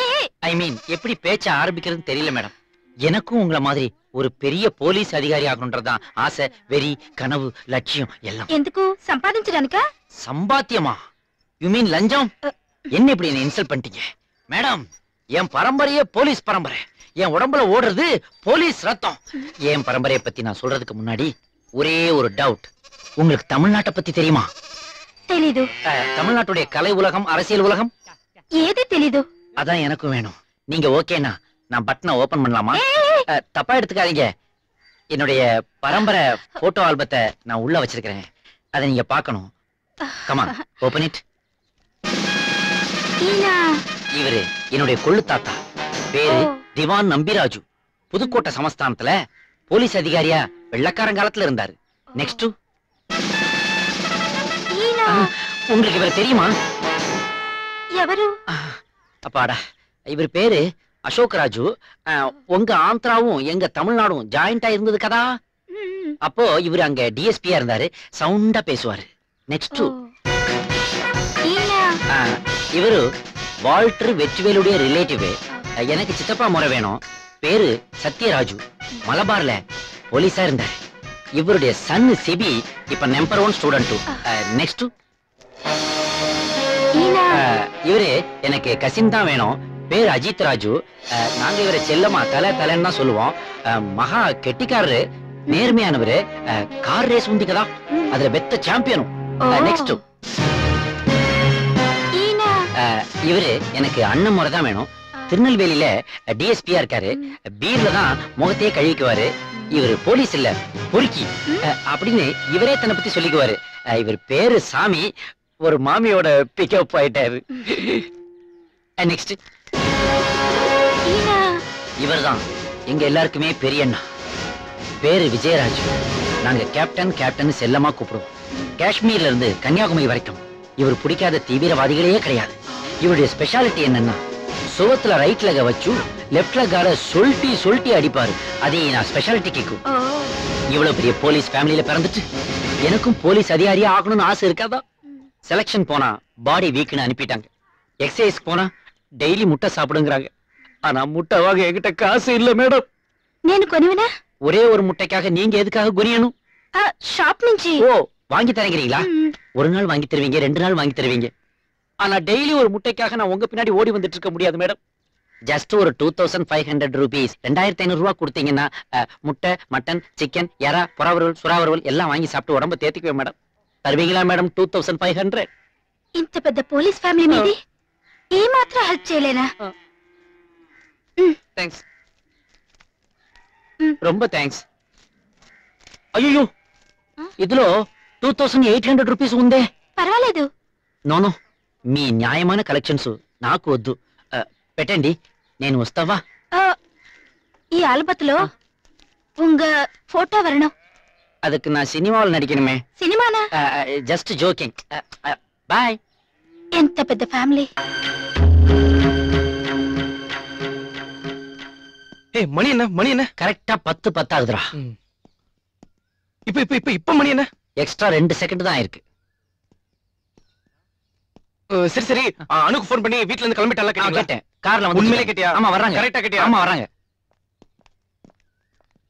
ஐ மீன், எப்படி பேச்ச ஆரம்பிக்கிறதுன்னு தெரியல மேடம். எனக்கும் உங்களை மாதிரி ஒரு பெரிய போலீஸ் அதிகாரி ஆகணும்ன்றதுதான் ஆசை, வெறி, கனவு, லட்சியம் எல்லாம். ఎందుకు సంపాదించడానికా? சம்பாத்தியமா? யூ மீன் லஞ்சம்? என்ன இப்படி என்ன இன்சல்ட் பண்ணிட்டீங்க மேடம்? என் பரம்பரையே போலீஸ் பரம்பரை, என் உடம்புல ஓடுறது போலீஸ் ரத்தம். என் பரம்பரையை பத்தி நான் சொல்றதுக்கு முன்னாடி ஒரே ஒரு டவுட், உங்களுக்கு தமிழ்நாட்டை பத்தி தெரியுமா? తెలీదు. தமிழ்நாட்டுடைய கலை உலகம், அரசியல் உலகம் ఏది తెలీదు. அதான் எனக்கும் வேணும். நீங்க ஓகேனா நான் பட்டனை ஓபன் பண்ணலாமா? தப்பா எடுத்துக்காதீங்க, என்னுடைய பரம்பரை போட்டோ ஆல்பத்தை நான் உள்ள வச்சிருக்கிறேன், அதை நீங்க பார்க்கணும். Come on, open it. ఈయన இவரு என்னுடைய கொள்ளு தாத்தா, பேரு ஓ. திவான் நம்பிராஜு. புதுக்கோட்டை சமஸ்தானத்துல போலீஸ் அதிகாரியா வெள்ளக்காரங்காலத்துல இருந்தாரு. நெக்ஸ்ட், ఈయన உங்களுக்கு இவர் தெரியுமா? ఎవరు? அப்பாடா, இவர் பேரு அசோக் ராஜு. உங்க ஆந்திராவும் எங்க தமிழ்நாடும் ஜாயிண்டா இருந்தது கதா. మ్మ్. அப்போ இவர் அங்க டிஎஸ்பியா இருந்தாரு, சவுண்டா பேசுவாரு. நெக்ஸ்ட், ఓ. ఈయన இவரு வால்டர் வெற்றிவேலுடைய ரிலேட்டிவ். எனக்கு சித்தப்பா முறை வேணும், பேரு சத்யராஜு, மலபார்ல போலீஸா இருந்தாரு. இவருடைய சன் சிபி இப்ப நம்பர் 1 ஸ்டூடெண்ட். நெக்ஸ்ட், ఈయన இவரு எனக்கு கசின் தான் வேணும், பேர் அஜித் ராஜு. நாங்க இவரை செல்லமா தலை தலைன்னு தான் சொல்லுவோம். மகா கெட்டிக்காரரு, நேர்மையானவரு, கார் ரேஸ் உந்திக்கதா அதுல பெத்த சாம்பியனும். நெக்ஸ்ட், ఈయన இவரு எனக்கு அண்ணன் முறை தான் வேணும், திருநெல்வேலியில டிஎஸ்பியா இருக்காரு, பீர்ல தான் முகத்தையே கழுவிக்குவாரு. இவரு போலீஸ் இல்ல, பொறுக்கி அப்படின்னு இவரே தன்னை பத்தி சொல்லிக்குவாரு. இவர் பேரு சாமி, ஒரு மாமியோட பிக்கப் ஆயிட்டாரு. நெக்ஸ்ட், ఈయన இவர்தான் எங்க எல்லாருக்குமே பெரிய அண்ணா, பேரு விஜயராஜ். நாங்க கேப்டன் கேப்டன் செல்லமா கூப்பிடுவோம். காஷ்மீர்ல இருந்து கன்னியாகுமரி வரைக்கும் இவர் பிடிக்காத தீவிரவாதிகளே கிடையாது. இவருடைய ஸ்பெஷாலிட்டி என்னன்னா, சுவத்துல ரைட் லெக வச்சு லெப்ட் லெக்கால சொல்லிட்டி சொல்லிட்டி அடிப்பாரு. அதே நான் ஸ்பெஷாலிட்டி கேக்கும். ఓ. இவ்வளவு பெரிய போலீஸ் ஃபேமிலியில பிறந்துட்டு எனக்கும் போலீஸ் அதிகாரியா ஆகணும்னு ஆசை இருக்காதா? செலக்ஷன் போனா பாடி வீக்னு அனுப்பிட்டாங்க, எக்ஸசைஸ் போனா டெய்லி முட்டை சாப்பிடுங்கிறாங்க. ஆனா முட்டை வாங்க என்கிட்ட காசு இல்ல மேடம். నేను కొనివనా? ஒரே ஒரு முட்டைக்காக நீங்க எதுக்காக குனியணும்? షాప్ నుంచి. ஓ, வாங்கி தரீங்களா? మ్మ్. ஒரு நாள் வாங்கி தருவீங்க, 2 நாள் வாங்கி தருவீங்க. ஆனா டெய்லி ஒரு முட்டைக்காக நான் உங்க பின்னாடி ஓடி வந்துட்டு இருக்க முடியாது மேடம். ஜஸ்ட் ஒரு 2500 rupees 2500 ரூபாய் கொடுத்தீங்கன்னா முட்டை, மட்டன், சிக்கன், எறா, புறாவறுவல், சுறாவறுவல் எல்லாம் வாங்கி சாப்பிட்டு உடம்ப தேத்திக்குவேன் மேடம். తరువీగిలా మేడం 2500. ఇంత పెద్ద పోలీస్ ఫ్యామిలీ మీది ఏ మాత్రం హెల్ప్ చేయలేనా? థాంక్స్. ரொம்ப థాంక్స్. అయ్యో ఇదిలో 2800 రూపీస్ ఉందే. పర్వాలేదు. నో మీ న్యాయమైన కలెక్షన్స్ నాకు వద్దు. పెట్టండి, నేను వస్తావా? ఈ ఆల్బత్లో உங்க போட்டோ வரணும். அதுக்கு நான் சினிமாவில் நடிக்கணுமே. சினிமானா? Just joking. பாய். ఎంత పెద్ద ఫ్యామిలీ. ஏய் மணி என்ன கரெக்ட்டா 10 ஆகுதுடா. இப்ப மணி என்ன? எக்ஸ்ட்ரா 2 செகண்ட் தான் இருக்கு. சரி அனுக்கு ஃபோன் பண்ணி வீட்ல இருந்து கிளம்பிட்டால கேட்டேன். கார்ல வந்து உண்மையிலே கேட்டியா? ஆமா வர்றாங்க. கரெக்ட்டா கேட்டியா? ஆமா வர்றாங்க.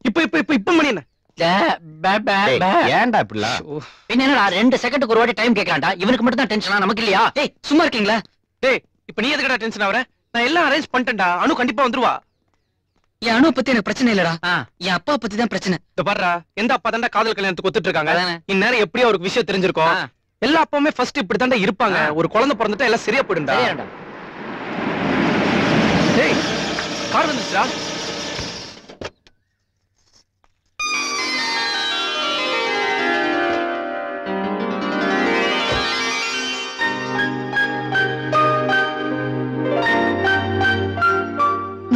இப்ப மணி என்ன? ஏன்டா இப்படிலாம்? பின்ன என்னடா 2 செகண்டுக்கு ஒரு வாட்டி டைம் கேக்குறான்டா. இவனுக்கு மட்டும் தான் டென்ஷனா, நமக்கு இல்லையா? ஏய் சும்மா இருக்கீங்களா? டேய் இப்ப நீ எதுக்குடா டென்ஷன் ஆவற? நான் எல்லாம் அரேஞ்ச் பண்ணிட்டேன்டா. அனு கண்டிப்பா வந்துருவா. என் அனு பத்தி எனக்கு பிரச்சனை இல்லடா. என் அப்பா பத்தி தான் பிரச்சனை. இந்த பாருடா, எந்த அப்பா தான்டா காதல் கல்யாணத்துக்கு ஒத்துட்டு இருக்காங்க. அதானே. இந்நேரம் எப்படியும் அவருக்கு விஷயம் தெரிஞ்சிருக்கும். எல்லா அப்பாவுமே ஃபர்ஸ்ட் இப்படி தான்டா இருப்பாங்க. ஒரு குழந்தை பிறந்துட்டா எல்லாம் சரியா போயிடும்டா. சரியாடா. டேய் கார் வந்துச்சுடா.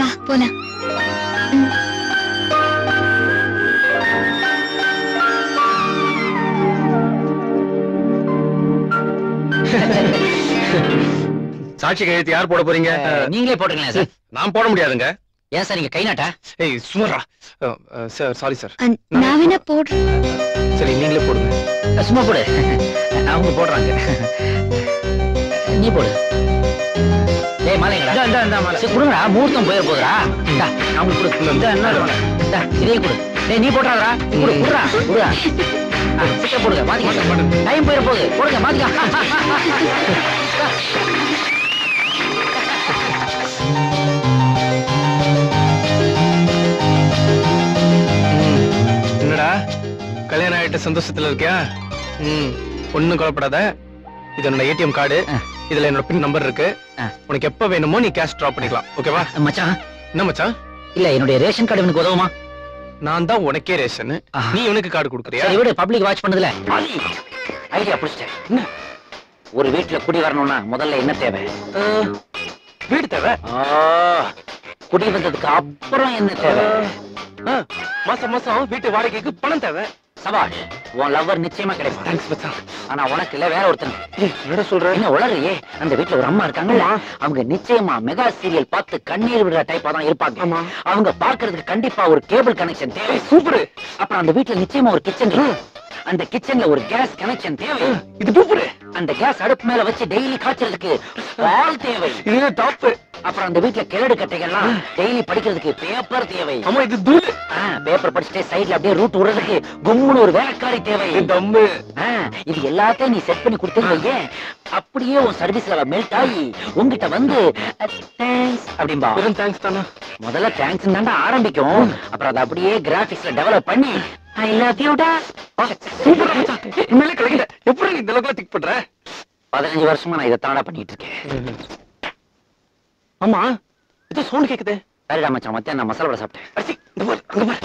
வா போலாம். சாட்சி கையெழுத்து யார் போட போறீங்க? நீங்களே போட்டுங்களேன் சார். நான் போட முடியாதுங்க. ஏன் சார் நீங்க கை நாட்டா? ஏய் சும்மாடா. Sir sorry sir. நான் வேணா போடுறேன். சரி நீங்களே போடுங்க. சும்மா போடு. அவங்க போடுறாங்க. நீ போடு. டேய் மாலைங்கடா. இந்த மாலை. சரி குடுங்கடா, முகூர்த்தம் போயிர போகுதுடா. இந்தா நான் உங்களுக்கு கொடு. இந்த என்ன வேணும்? இந்தா இதையே கொடு. டேய் நீ போடுறாடா. குடுறா. சீக்கிரம் போடுங்க. மாத்திக்க. டைம் போயிர போகுது. போடுங்க மாத்திக்க. என்னடா கல்யாணம் ஆயிட்ட சந்தோஷத்துல இருக்கியா? ஒண்ணும் கவலைப்படாத. இது என்னோட ஏடிஎம் கார்டு. இதுல என்னோட பின் நம்பர் இருக்கு. உனக்கு எப்ப வேணுமோ நீ கேஷ் டிராப் பண்ணிக்கலாம். ஓகேவா? மச்சான் என்ன மச்சான்? இல்ல என்னுடைய ரேஷன் கார்டு எனக்கு உதவுமா? நான் தான் உனக்கே ரேஷன். நீ உனக்கு கார்டு கொடுக்குறியா? சரி விடு, பப்ளிக் வாட்ச் பண்ணதுல ஐடியா புடிச்சிட்டேன். என்ன? ஒரு வீட்டுல குடி வரணும்னா முதல்ல என்ன தேவை? வீடு தேவை. குடி வந்ததுக்கு அப்புறம் என்ன தேவை? மாசம் மாசம் வீட்டு வாடகைக்கு பணம் தேவை. சபாஷ், உன் லவ்வர் நிச்சயமா கிடைப்பான். தேங்க்ஸ் மச்சான். ஆனா உனக்கு இல்ல, வேற ஒருத்தன். என்ன சொல்ற? என்ன உளறியே? அந்த வீட்டுல ஒரு அம்மா இருக்காங்கல்ல, அவங்க நிச்சயமா மெகா சீரியல் பார்த்து கண்ணீர் விடுற டைப்பா தான் இருப்பாங்க. அவங்க பார்க்கிறதுக்கு கண்டிப்பா ஒரு கேபிள் கனெக்ஷன் தேவை. சூப்பர். அப்புறம் அந்த வீட்டுல நிச்சயமா ஒரு கிச்சன் இருக்கு. அந்த கிச்சன்ல ஒரு கேஸ் கனெக்ஷன் தேவை. இது சூப்பர். அந்த கேஸ் அடுப்பு மேல வச்சு டெய்லி காய்ச்சறதுக்கு பால் தேவை. இது டாப். அப்புறம் அந்த வீட்டுல கிழடு கட்டைகள்லாம் டெய்லி படிக்கிறதுக்கு பேப்பர் தேவை. ஆமா இது தூள். பேப்பர் படிச்சுட்டே சைடுல அப்படியே ரூட் விடுறதுக்கு கும்முன்னு ஒரு வேலைக்காரி தேவை. தம்மு. இது எல்லாத்தையும் நீ செட் பண்ணி கொடுத்துருவீங்க. அப்படியே உன் சர்வீஸ்ல மெல்ட் ஆகி உங்ககிட்ட வந்து தேங்க்ஸ் அப்படிம்பா. வெறும் தேங்க்ஸ் தானா? முதல்ல தேங்க்ஸ் தாண்டா ஆரம்பிக்கும். அப்புறம் அதை அப்படியே கிராபிக்ஸ்ல டெவலப் பண்ணி ஐ லவ் யூ டா. சூப்பர் மச்சான். உண்மையிலே கலக்கிட்ட. எப்படி நீ இந்த அளவுக்கு திக் பண்ற? 15 வருஷமா நான் இதை தாண்டா பண்ணிட்டு இருக்கேன். ஆமா இது சவுண்ட் கேக்குதே. சரிடா மச்சான், மத்தியானம் நான் மசாலா வடை சாப்பிட்டேன். அச்சி இந்த பாரு, அங்க பாரு.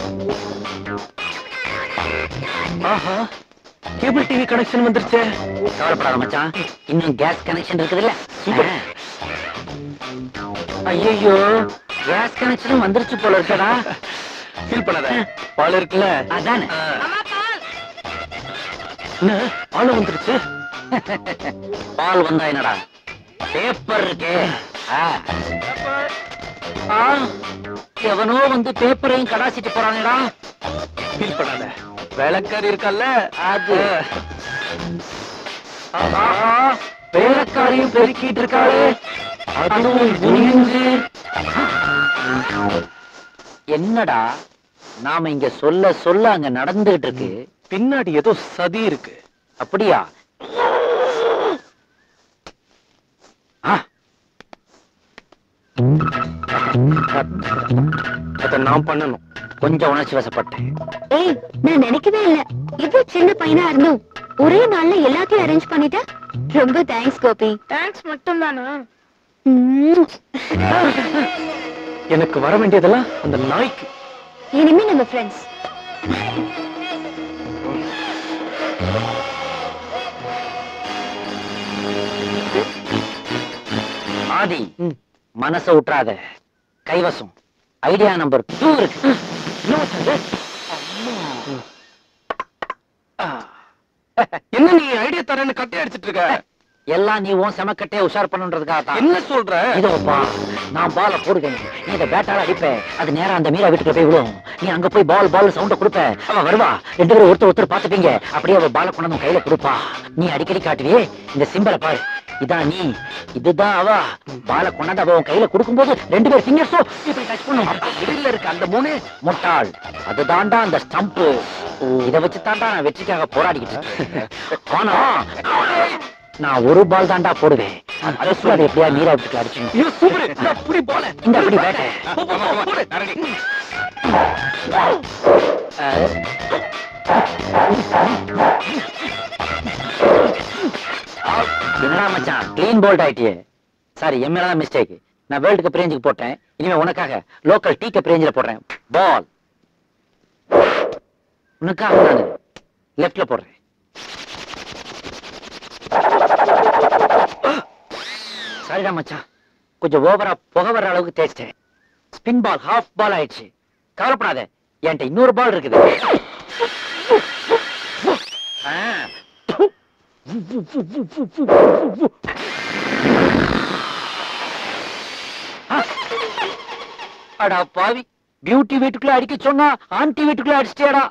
ஆஹா, கேபிள் டிவி கனெக்ஷன் வந்துருச்சே. கவலைப்படாத மச்சான், இன்னும் கேஸ் கனெக்ஷன் இருக்குதுல்ல. சூப்பர். ஐயோ, கேஸ் கனெக்ஷனும் வந்துருச்சு போல இருக்கடா. ஃபீல் பண்ணாத. பால் இருக்குல்ல, அதானே. என்ன பால் வந்துருச்சு? பால் வந்தா என்னடா, பேப்பர் இருக்கே. எவனோ வந்து பேப்பரையும் கடாசிட்டு போறானேடா. ஃபீல் பண்ணாத. வேலைக்காரி இருக்கல்ல, அது வேலைக்காரியும் பெருக்கிட்டு இருக்காளே, அதுவும் குனிஞ்சு. என்னடா நாம இங்க சொல்ல சொல்ல அங்க நடந்துகிட்டு இருக்கு. பின்னாடி ஏதோ சதி இருக்கு. அப்படியா? அத நான் பண்ணணும். கொஞ்சம் உணர்ச்சி வசப்பட்டேன். ஏய், நான் நினைக்கவே இல்ல இவ்வளவு சின்ன பையனா இருந்தும் ஒரே நாள்ல எல்லாத்தையும் அரேஞ்ச் பண்ணிட்ட. ரொம்ப தேங்க்ஸ் கோபி. தேங்க்ஸ் மட்டும் தானா? எனக்கு வர வேண்டியதெல்லாம் அந்த நாய்க்கு. இனிமே நம்ம ஃப்ரெண்ட்ஸ். ஆதி, மனசை விட்டுறாத. கைவசம் ஐடியா நம்பர் 2 இருக்கு. என்ன நீ ஐடியா தரேன்னு கட்டை அடிச்சிட்டு இருக்க? எல்லாம் நீ உன் செமக்கட்டையை உஷார் பண்ணுன்றதுக்காக தான். என்ன சொல்ற? இதோப்பா, நான் பால போடுவேன், நீ இதை பேட்டால அடிப்ப, அது நேரா அந்த மீரா வீட்டுக்கு போய் விடும். நீ அங்க போய் பால் சவுண்ட கொடுப்ப, அவ வருவா, 2 பேரும் ஒருத்தர் பாத்துப்பீங்க. அப்படியே அவ பால கொண்டு கையில கொடுப்பா. நீ அடிக்கடி காட்டுவியே இந்த சிம்பலை பாரு, இதான் நீ, இதுதான் அவ. பால கொண்டாந்து அவ கையில கொடுக்கும் போது 2 பேர் ஃபிங்கர்ஸோ இப்படி டச் பண்ணும். மிடில்ல இருக்க அந்த 3 முட்டாள், அதுதான்டா அந்த ஸ்டம்ப். இதை வச்சு தாண்டா நான் வெற்றிக்காக போராடிக்கிட்டு. ஆனா நான் ஒரு பால் தாண்டா போடுவேன். அதை எப்படியா மீரா வீட்டுக்கு அடிச்சு இந்த அப்படி பேட்ட. என்னடா மச்சான், கிளீன் போல்ட் ஆயிட்டியே. சாரி, என் மேலதான் மிஸ்டேக். நான் வேர்ல்டு கப் ரேஞ்சுக்கு போட்டேன், இனிமே உனக்காக லோக்கல் டீ கப் ரேஞ்சில் போடுறேன். பால் உனக்காக நான் லெப்ட்ல போடுறேன். சரிடா மச்சான், கொஞ்சம் ஓவரா புகை வர்ற அளவுக்கு தேய்ச்சிட்டேன். ஸ்பின் பால் ஹாஃப் பால் ஆயிடுச்சு. கவலைப்படாத, என்கிட்ட இன்னொரு பால் இருக்குது. அடா பாவி, பியூட்டி வீட்டுக்குள்ள அடிக்க சொன்னா ஆன்டி வீட்டுக்குள்ள அடிச்சிட்டியாடா.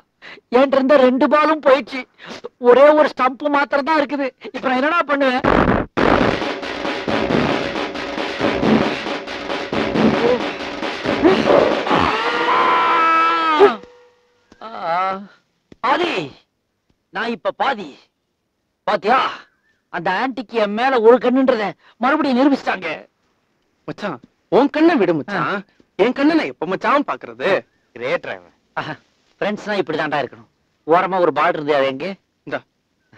என்கிட்ட இருந்த 2 பாலும் போயிடுச்சு. ஒரே ஒரு ஸ்டம்ப் மாத்திரம் தான் இருக்குது. இப்ப நான் என்னடா பண்ணுவேன்? ஆதி, நான் இப்ப பாதி. பாத்தியா, அந்த ஆன்டிக்கு என் மேல ஒரு கண்ணுன்றத மறுபடியும் நிரூபிச்சிட்டாங்க. மச்சான், உன் கண்ணை விடு மச்சான். என் கண்ணை நான் எப்ப மச்சான் பாக்குறது? Great driver. ஃப்ரெண்ட்ஸ்னா இப்படிதான்டா இருக்கணும். ஓரமா ஒரு பால் இருந்து அது எங்க இந்த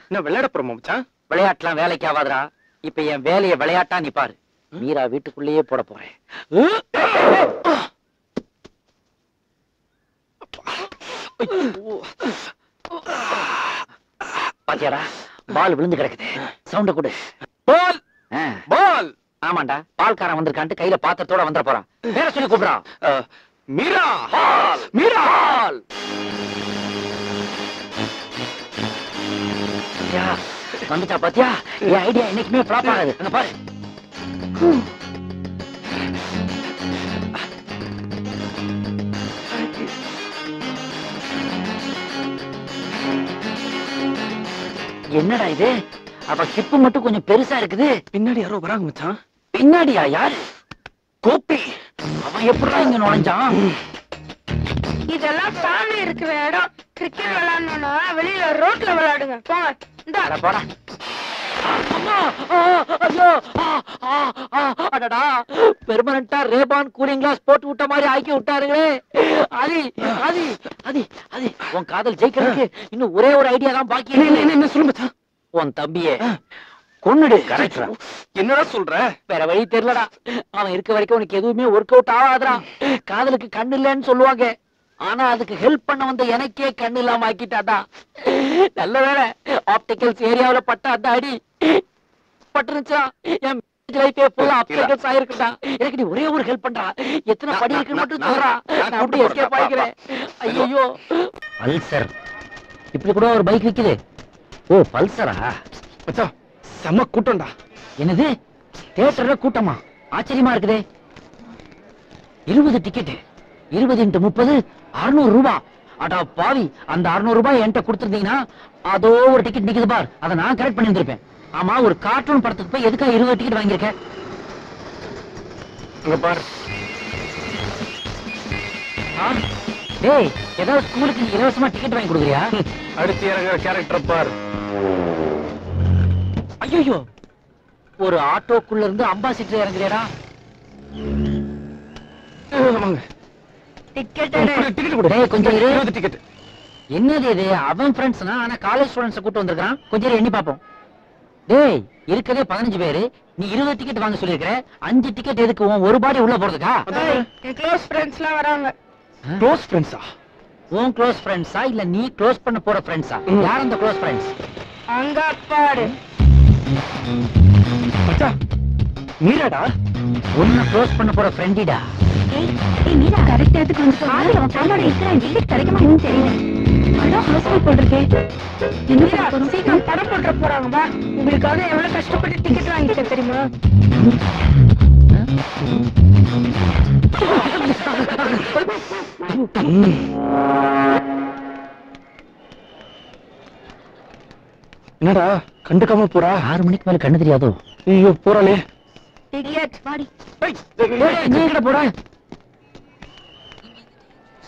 என்ன விளையாட போறோமா மச்சான்? விளையாட்டுலாம் வேலைக்கு ஆகாதரா. இப்ப என் வேலையை விளையாட்டா நீ பாரு. மீரா வீட்டுக்குள்ளேயே போட போறேன். பாத்தியாடா, பால் விழுந்து கிடக்குது. சவுண்ட கொடு. பால் பால். ஆமாண்டா, பால்காரன் வந்திருக்கான்ட்டு கையில பாத்திரத்தோட வந்துட போறான். வேற சொல்லி கூப்பிடுறான். மீரா மீரா. வந்துட்டா பாத்தியா? என் ஐடியா என்னைக்குமே ஃபிளாப் ஆகாது. அங்க பாரு. என்னடா இது? அப்ப ஹிப்பு மட்டும் கொஞ்சம் பெருசா இருக்குது. பின்னாடி யாரோ வராங்க மச்சான். பின்னாடியா? யாரு? கோபி. அவன் எப்படிதான் இங்க நுழைஞ்சான்? இதெல்லாம் ஃபேமிலி இருக்கிற இடம். கிரிக்கெட் விளையாடணும்னா வெளியில ரோட்ல விளையாடுங்க. போங்க. இந்த போடா. பெர்மனண்டா ரேபான் கூலிங் கிளாஸ் போட்டு விட்ட மாதிரி ஆக்கி விட்டாருங்களே. ஆதி ஆதி ஆதி ஆதி, உன் காதல் ஜெயிக்கிறதுக்கு இன்னும் ஒரே ஒரு ஐடியா தான் பாக்கி. என்ன சொல்லுங்க? உன் தம்பியே கொன்னுடு. என்னடா சொல்ற? வேற வழி தெரியலடா. அவன் இருக்க வரைக்கும் உனக்கு எதுவுமே ஒர்க் அவுட் ஆகாதடா. காதலுக்கு கண்ணு இல்லைன்னு சொல்லுவாங்க, ஆனா அதுக்கு ஹெல்ப் பண்ண வந்த எனக்கே கண்ணு இல்லாம ஆக்கிட்டாடா. நல்ல வேலை ஆப்டிகல்ஸ் ஏரியாவுல பட்ட அந்த அடி பட்டுருச்சா. என் லைஃபே ஃபுல்லா ஆப்டிகல்ஸ் ஆயிருக்குடா. எனக்கு நீ ஒரே ஒரு ஹெல்ப் பண்றா. எத்தனை படி இருக்குன்னு மட்டும் சொல்றா, நான் அப்படியே எஸ்கேப் ஆயிக்கிறேன். ஐயோ, பல்சர். இப்படி கூட ஒரு பைக் விக்குது. ஓ, பல்சரா? மச்சான், செம்ம கூட்டம்டா. என்னது, தியேட்டர்ல கூட்டமா? ஆச்சரியமா இருக்குதே. 20 டிக்கெட், 20 × 30 600 ரூபாய். அடா பாவி, அந்த 600 ரூபாய் என்கிட்ட கொடுத்துருந்தீங்கன்னா அதோ ஒரு டிக்கெட் நிக்குது பார், அதை நான் கரெக்ட் பண்ணி இருந்திருப்பேன். ஆமா, ஒரு கார்ட்டூன் படத்துக்கு போய் எதுக்காக 20 டிக்கெட் வாங்கியிருக்கேன்? இங்க பாரு. டேய், ஏதாவது ஸ்கூலுக்கு இலவசமா டிக்கெட் வாங்கி கொடுக்குறியா? அடுத்து இறங்குற கேரக்டர் பாரு. ஐயோ, ஒரு ஆட்டோக்குள்ள இருந்து அம்பாசிடர் இறங்குறியாடா. டிக்கெட் டிக்கெட் கொடு. டேய், கொஞ்சம் இரு. 20 டிக்கெட். என்னது இது? அவன் ஃப்ரெண்ட்ஸ்னா ஆனா காலேஜ் ஸ்டூடண்ட்ஸ் கூட்டு வந்திருக்கான். கொஞ்சம் எண்ணி பாப்போம். டேய், இருக்கதே 15 பேரு, நீ 20 டிக்கெட் வாங்க சொல்லிருக்கிற. 5 டிக்கெட் எதுக்கு? உன் ஒரு பாடி உள்ள போறதுக்கா? என் க்ளோஸ் ஃப்ரெண்ட்ஸ்லாம் வராங்க. க்ளோஸ் ஃப்ரெண்ட்ஸா? உன் க்ளோஸ் ஃப்ரெண்ட்ஸா இல்ல நீ க்ளோஸ் பண்ண போற ஃப்ரெண்ட்ஸா? யார் அந்த க்ளோஸ் ஃப்ரெண்ட்ஸ்? அங்க பாரு. மச்சான், மீராடா? உன்னை க்ளோஸ் பண்ண போற ஃப்ரெண்டிடா. ஏய் மீரா, கரெக்ட் இடத்துக்கு வந்துட்டோம். ஆதி அவன் ஃப்ரெண்டோட இருக்கிற டிக்கெட் கிடைக்குமா இன்னும் தெரியல. அதான் ஹாஸ்பிடல் போட்டிருக்கேன். மீரா, சீக்கிரம் படம் போட்டுற போறாங்க வா. உங்களுக்காக எவ்வளவு கஷ்டப்பட்டு டிக்கெட் வாங்கிட்டேன் தெரியுமா? என்னடா கண்டுக்காம போறா? 6 மணிக்கு மேல கண்ணு தெரியாதோ? ஐயோ போறாளே. டிக்கெட் வாடி. நீ எங்கடா போற?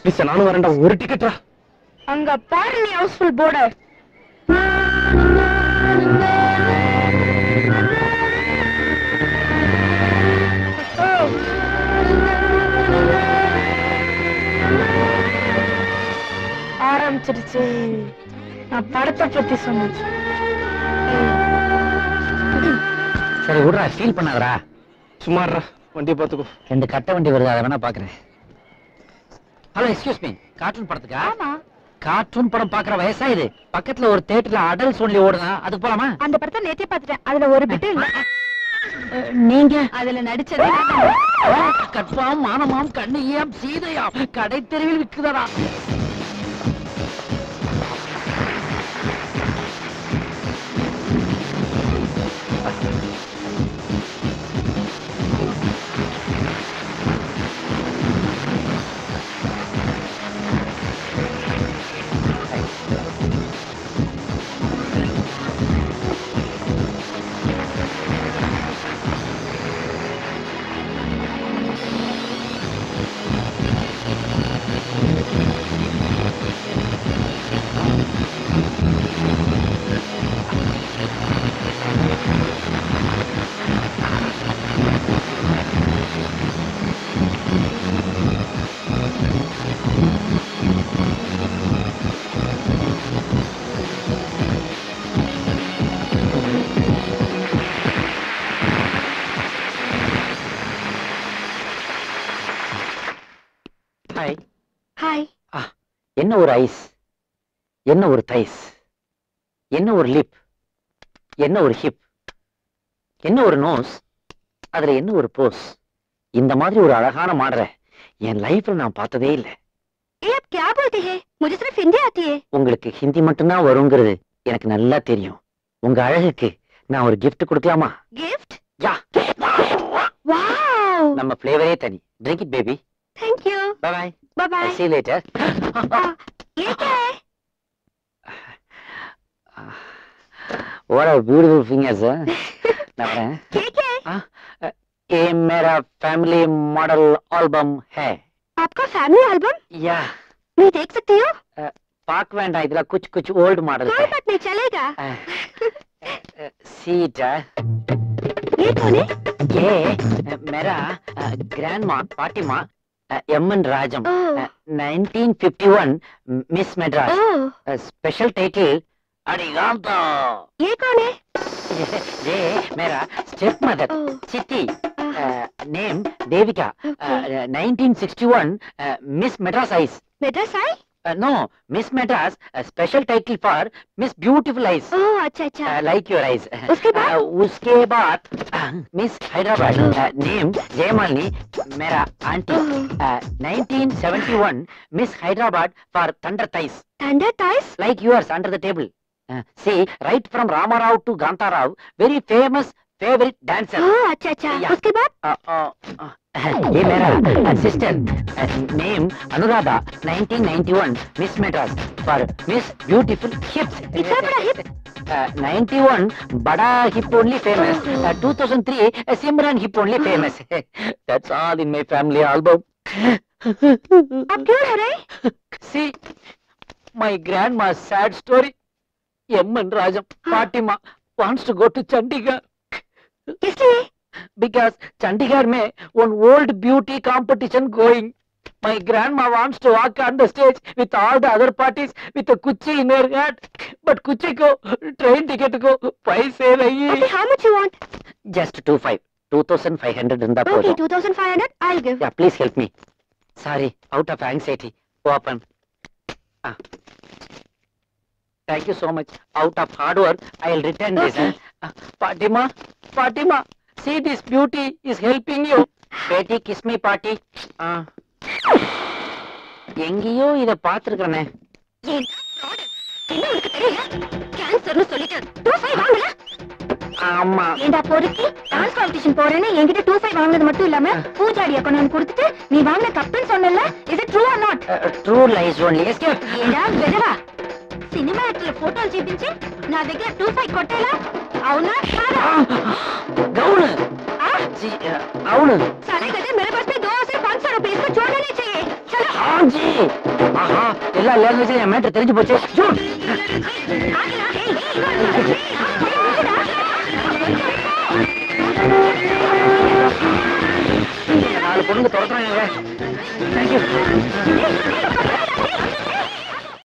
லிசா, நானும் வரேன்டா. ஒரு டிக்கெட்டா? அங்க பாரு நீ ஹவுஸ்ஃபுல் போர்டு. ஆரம்பிச்சிருச்சு. நான் படத்தை பத்தி சொன்னேன். சரி விடுறா, ஃபீல் பண்ணாதடா. சும்மாறா, வண்டியை பாத்துக்கோ. 2 கட்ட வண்டி வருது, அதை வேணா பாக்குறேன். Hello, excuse me. கார்ட்டூன் படத்துக்கா? ஆமா. கார்ட்டூன் படம் பாக்குற வயசா இது? பக்கத்துல ஒரு தியேட்டர்ல அடல்ட்ஸ் ஒன்லி ஓடுதா, அதுக்கு போலாமா? அந்த படத்தை நேத்தே பார்த்துட்டேன். அதுல ஒரு பிட்டு இல்ல. நீங்க அதுல நடிச்சது கட்பாம், மானமாம், கண்ணியாம், சீதையாம் கடை தெருவில் விக்குதடா. ஹாய். ஹாய். என்ன ஒரு ஐஸ், என்ன ஒரு தைஸ், என்ன ஒரு லிப், என்ன ஒரு ஹிப், என்ன ஒரு நோஸ், அதுல என்ன ஒரு போஸ். இந்த மாதிரி ஒரு அழகான மாடலை என் லைஃப்ல நான் பார்த்ததே இல்லை. ये आप क्या बोलते हैं? मुझे सिर्फ हिंदी आती है. உங்களுக்கு ஹிந்தி மட்டும்தான் வருங்கிறது எனக்கு நல்லா தெரியும். உங்க அழகுக்கு நான் ஒரு gift கொடுக்கலாமா? गिफ्ट? யா. वाओ. நம்ம ஃப்ளேவரே தனி. Drink it baby. Thank you. Bye bye. Bye bye. See you later. ये क्या है? What a beautiful fingers. நான் வரேன். ये क्या है? ये मेरा फैमिली मॉडल एल्बम है. आपका फैमिली एल्बम? या. मैं देख सकती हूँ? पाक वेंडा इधर कुछ कुछ ओल्ड मॉडल कोई बात नहीं, चलेगा. सीट. ये कौन है? ये मेरा ग्रैंड माँ पाटिमा एमएन राजम. 1951 मिस मेड्रास. ओह. Special title अडिगांतो. ये कौन है? ये मेरा स्टेप मदर ओह. चिट्टी. Name Devika. 1961 miss Madras ice. Madras I? No, Miss Madras, a special title for Miss Beautiful Eyes. ओह अच्छा अच्छा. Like your eyes. उसके बाद Miss Hyderabad. Name Jaymalini, मेरा auntie. 1971 Miss Hyderabad for Thunder Thighs. Thunder thighs? Like yours under the table. See, right from Ramarao to Gantharao, very famous favorite dancer. ओह अच्छा अच्छा. Yeah. उसके बाद? ये मेरा sister. Name Anuradha. 1991 miss Madras for miss beautiful हिप्स. इतना बड़ा hip? 91 बड़ा hip only famous. 2003 Simran hip only famous. That's all in my family album. आप क्यों रो रहे? See my grandma's sad story. M.N. Rajam Fatima wants to go to Chandigarh. इसलिए because Chandigarh mein one old beauty competition going. My grandma wants to walk on the stage with all the other parties with a kuchi in her hand. But kuchi ko, train ticket ko, paise nahi. Okay, how much you want? Just 2,500 இருந்தா Okay, போதும். 2,500. I'll give. Yeah, please help me. Sorry, out of anxiety. Open. Thank you so much. Out of hard work, I'll return this. Fatima, see this beauty is helping you. Betty, kiss me, party. எங்கேயோ இத பாத்துருக்கனே. என்ன உனக்கு தெரியல? கேன்சர்னு சொல்லிட்டு 25 வாங்கல? ஆமா. ஏண்டா பொறுக்கி டான்ஸ் காம்படிஷன் போறேன்னு என்கிட்ட 25 வாங்குனது மட்டும் இல்லாம பூஜாடிய கொண்டு கொடுத்துட்டு நீ வாங்குன கப்புன்னு சொன்னல, is it true R not? True lies only. Escape. ఏడా బెదవా సినిమా యాక్టర్ల ఫోటోలు చూపించి నా దగ్గర 25 కొట్టేలా? అవునా కాదా? గౌను. అవును. साले गधे मेरे पास में 2 से 500 रुपए इसको छोड़ना नहीं चाहिए. चलो. हाँ जी. ஆஹா, எல்லா லாங்குவேஜ்ல என் மேட்டர் தெரிஞ்சு போச்சு. ஷூட். ஆகலா ஹே நாலு பொண்ணுங்க துரத்துறாங்க. தேங்க்யூ.